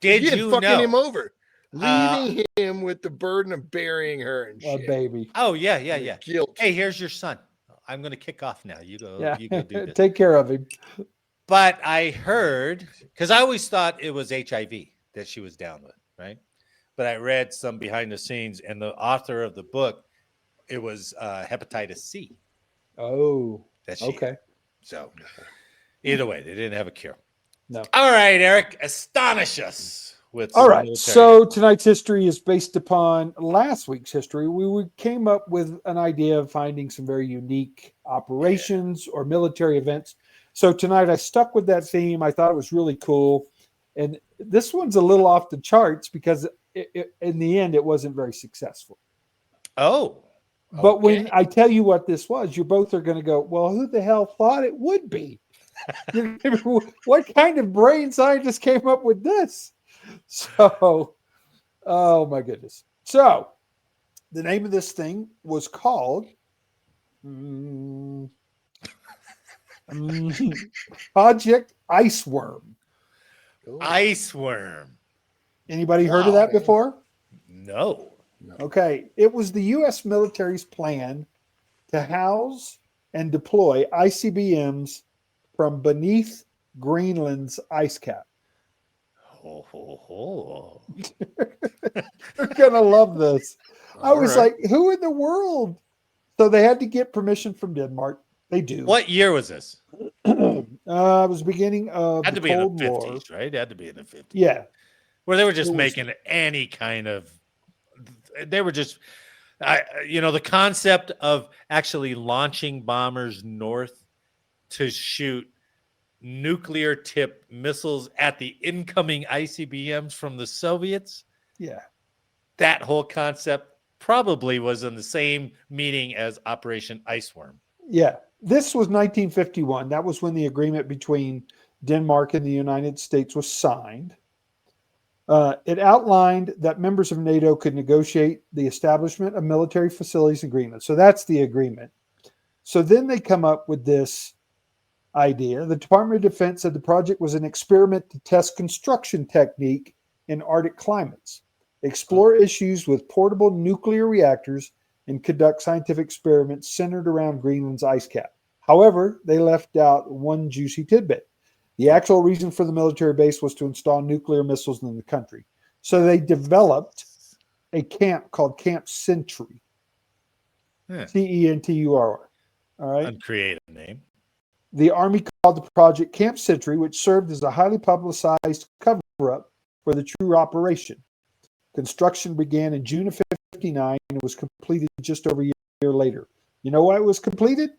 Did Again, you fucking know? him over, leaving him with the burden of burying her and A shit. baby. Oh, yeah. Guilt. Hey, here's your son. I'm going to kick off now. You go. Yeah. You go do this. Take care of him. But I heard, because I always thought it was HIV that she was down with, right? But I read some behind the scenes, and the author of the book, it was hepatitis C Oh, that she okay. had. So either way, they didn't have a cure. No. All right, Eric, astonish us with All some right. military- So tonight's history is based upon last week's history. We came up with an idea of finding some very unique operations or military events. So tonight I stuck with that theme. I thought it was really cool. And this one's a little off the charts because in the end, it wasn't very successful. Oh. But when okay. I tell you what this was, you both are going to go, well, who the hell thought it would be? What kind of brain scientist came up with this? So, oh my goodness. So, the name of this thing was called Project Iceworm. Iceworm. Anybody heard of that before? No. Okay. It was the U.S. military's plan to house and deploy ICBMs from beneath Greenland's ice cap. Oh. You're going to love this. I was All right. like, who in the world? So they had to get permission from Denmark. They do. What year was this? It was beginning of Had the to be in Cold the War. 50s, right? It had to be in the 50s. Yeah. Where they were just It was- making any kind of, they were just, the concept of actually launching bombers north to shoot nuclear tipped missiles at the incoming ICBMs from the Soviets. Yeah. That whole concept probably was in the same meeting as Operation Iceworm. Yeah. This was 1951. That was when the agreement between Denmark and the United States was signed. It outlined that members of NATO could negotiate the establishment of military facilities in Greenland. So that's the agreement. So then they come up with this idea. The Department of Defense said the project was an experiment to test construction technique in Arctic climates, explore issues with portable nuclear reactors, and conduct scientific experiments centered around Greenland's ice cap. However, they left out one juicy tidbit. The actual reason for the military base was to install nuclear missiles in the country. So they developed a camp called Camp Century. Centur. All right. Uncreative name. The Army called the project Camp Century, which served as a highly publicized cover-up for the true operation. Construction began in June of 1959 and was completed just over a year later. You know why it was completed?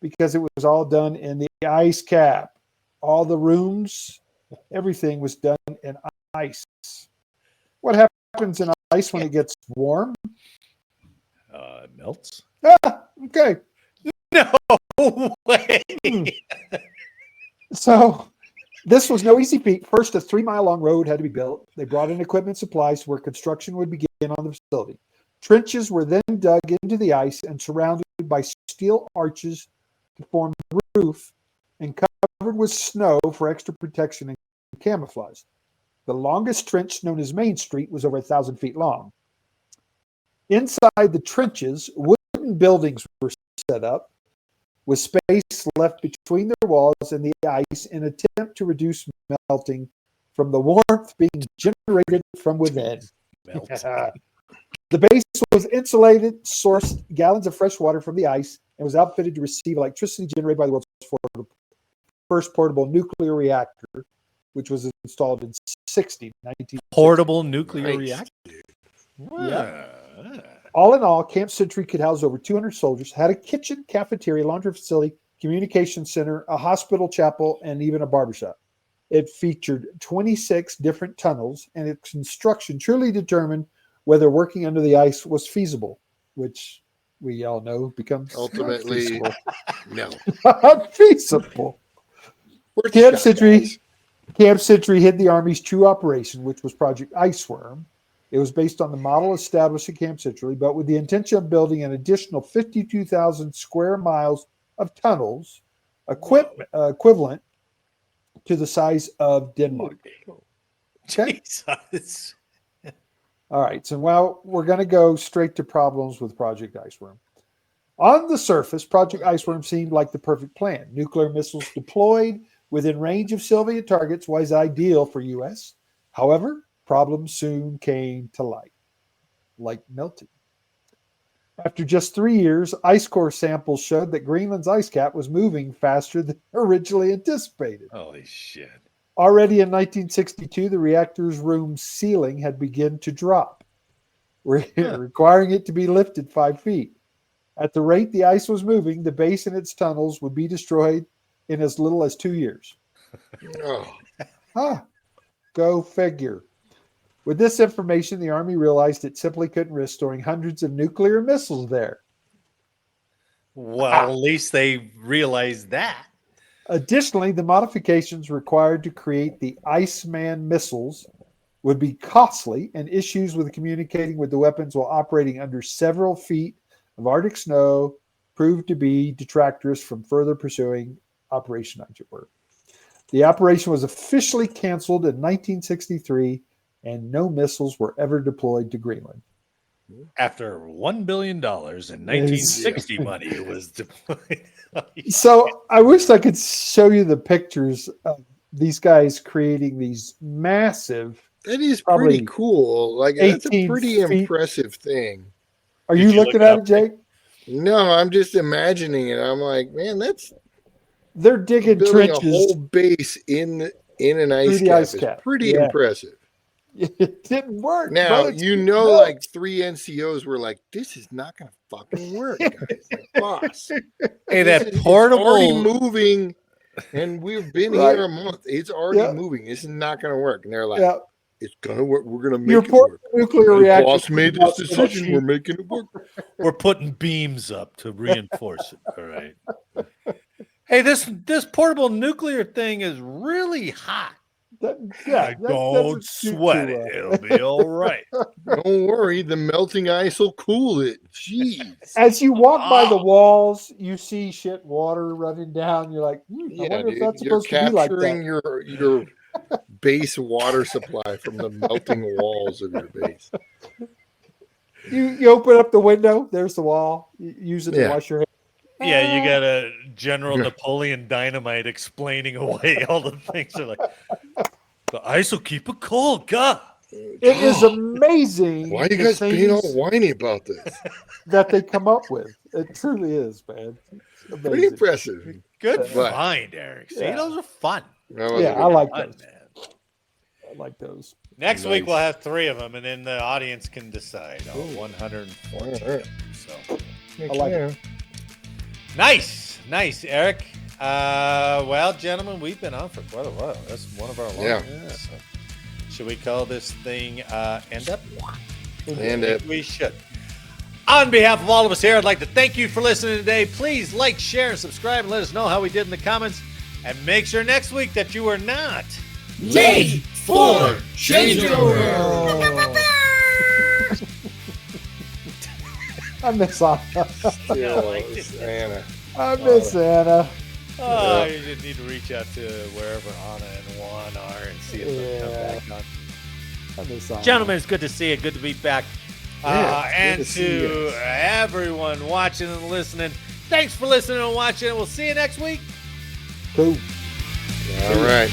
Because it was all done in the ice cap. All the rooms, everything was done in ice. What happens in ice when it gets warm? It melts. Okay. No way. So this was no easy feat. First, a 3-mile-long road had to be built. They brought in equipment supplies where construction would begin on the facility. Trenches were then dug into the ice and surrounded by steel arches to form the roof and covered with snow for extra protection and camouflage. The longest trench, known as Main Street, was over 1,000 feet long. Inside the trenches, wooden buildings were set up with space left between their walls and the ice in an attempt to reduce melting from the warmth being generated from within. The base was insulated, sourced gallons of fresh water from the ice, and was outfitted to receive electricity generated by the world's first portable nuclear reactor, which was installed in 1960. Portable nuclear Nice. reactor. Yeah. All in all, Camp Century could house over 200 soldiers, had a kitchen, cafeteria, laundry facility, communication center, a hospital chapel, and even a barbershop. It featured 26 different tunnels, and its construction truly determined whether working under the ice was feasible, which we all know becomes Ultimately, no. not feasible. Worth a Camp shot, Century, guys. Camp Century hid the Army's true operation, which was Project Iceworm. It was based on the model established at Camp Century, but with the intention of building an additional 52,000 square miles of tunnels, equivalent to the size of Denmark. Okay. Jesus. All right. So now we're going to go straight to problems with Project Iceworm. On the surface, Project Iceworm seemed like the perfect plan. Nuclear missiles deployed within range of Soviet targets was ideal for U.S. However, problems soon came to light, like melting. After just 3 years, ice core samples showed that Greenland's ice cap was moving faster than originally anticipated. Holy shit. Already in 1962, the reactor's room ceiling had begun to drop, requiring it to be lifted 5 feet. At the rate the ice was moving, the base and its tunnels would be destroyed in as little as 2 years. Oh, Go figure. With this information, the Army realized it simply couldn't risk storing hundreds of nuclear missiles there. Well, at least they realized that. Additionally, the modifications required to create the Iceman missiles would be costly, and issues with communicating with the weapons while operating under several feet of Arctic snow proved to be detractors from further pursuing Operation Iceworm. The operation was officially canceled in 1963, and no missiles were ever deployed to Greenland. After $1 billion in 1960 money, it was deployed. So I wish I could show you the pictures of these guys creating these massive. that is Probably pretty cool. Like, that's a 18 pretty feet. impressive thing. Are Did you you look looking it at up? it, Jake? No, I'm just imagining it. I'm like, man, that's They're digging building a trenches. whole base in an Through ice the cap ice is cap. pretty Yeah. impressive. It didn't work. Now, but it's you good know, to like 3 NCOs were like, this is not going to fucking work, guys. Like, boss. Hey, that It's already portable. moving, and we've been Right. here a month. It's already Yeah. moving. This is not going to work. And they're like, Yeah. it's going to work. We're going to make Your it port work. nuclear And reactor. boss made this decision. We're making it work. We're putting beams up to reinforce it. All right. Hey, this portable nuclear thing is really hot. That Don't doesn't suit sweat too it. well. It'll be all right. Don't worry. The melting ice will cool it. Jeez. As you walk by the walls, you see shit water running down. You're like, I Yeah, wonder if dude. that's You're supposed to be like capturing that. your base water supply from the melting walls of your base. You open up the window. There's the wall. You use it to Yeah. wash your hands. Yeah, you got a General Napoleon Dynamite explaining away all the things. They're like, the ice will keep it cold. God. It is amazing. Why are you the guys being all things whiny about this? that they come up with? It truly is, man. It's Pretty amazing. impressive. Good But- find, Eric. See, Yeah. those are fun. That was Yeah, a good I like Fun, those. man. I like those. Next week Nice. we'll have 3 of them, and then the audience can decide on Ooh. 114. All right. So I like it. nice, Eric. Well, gentlemen, we've been on for quite a while. That's one of our longest. Yeah. So, should we call this thing end up? And it. We should. On behalf of all of us here, I'd like to thank you for listening today. Please like, share, and subscribe, and let us know how we did in the comments. And make sure next week that you are not Late for changeover. I miss Anna. Still, like it's it. Anna. I miss Anna. Oh, you just need to reach out to wherever Anna and Juan are and see if they'll come Yeah. back on. I miss Anna. Gentlemen, it's good to see you. Good to be back. Yeah, it's good And to see you to guys. everyone watching and listening, thanks for listening and watching. We'll see you next week. Cool. All right.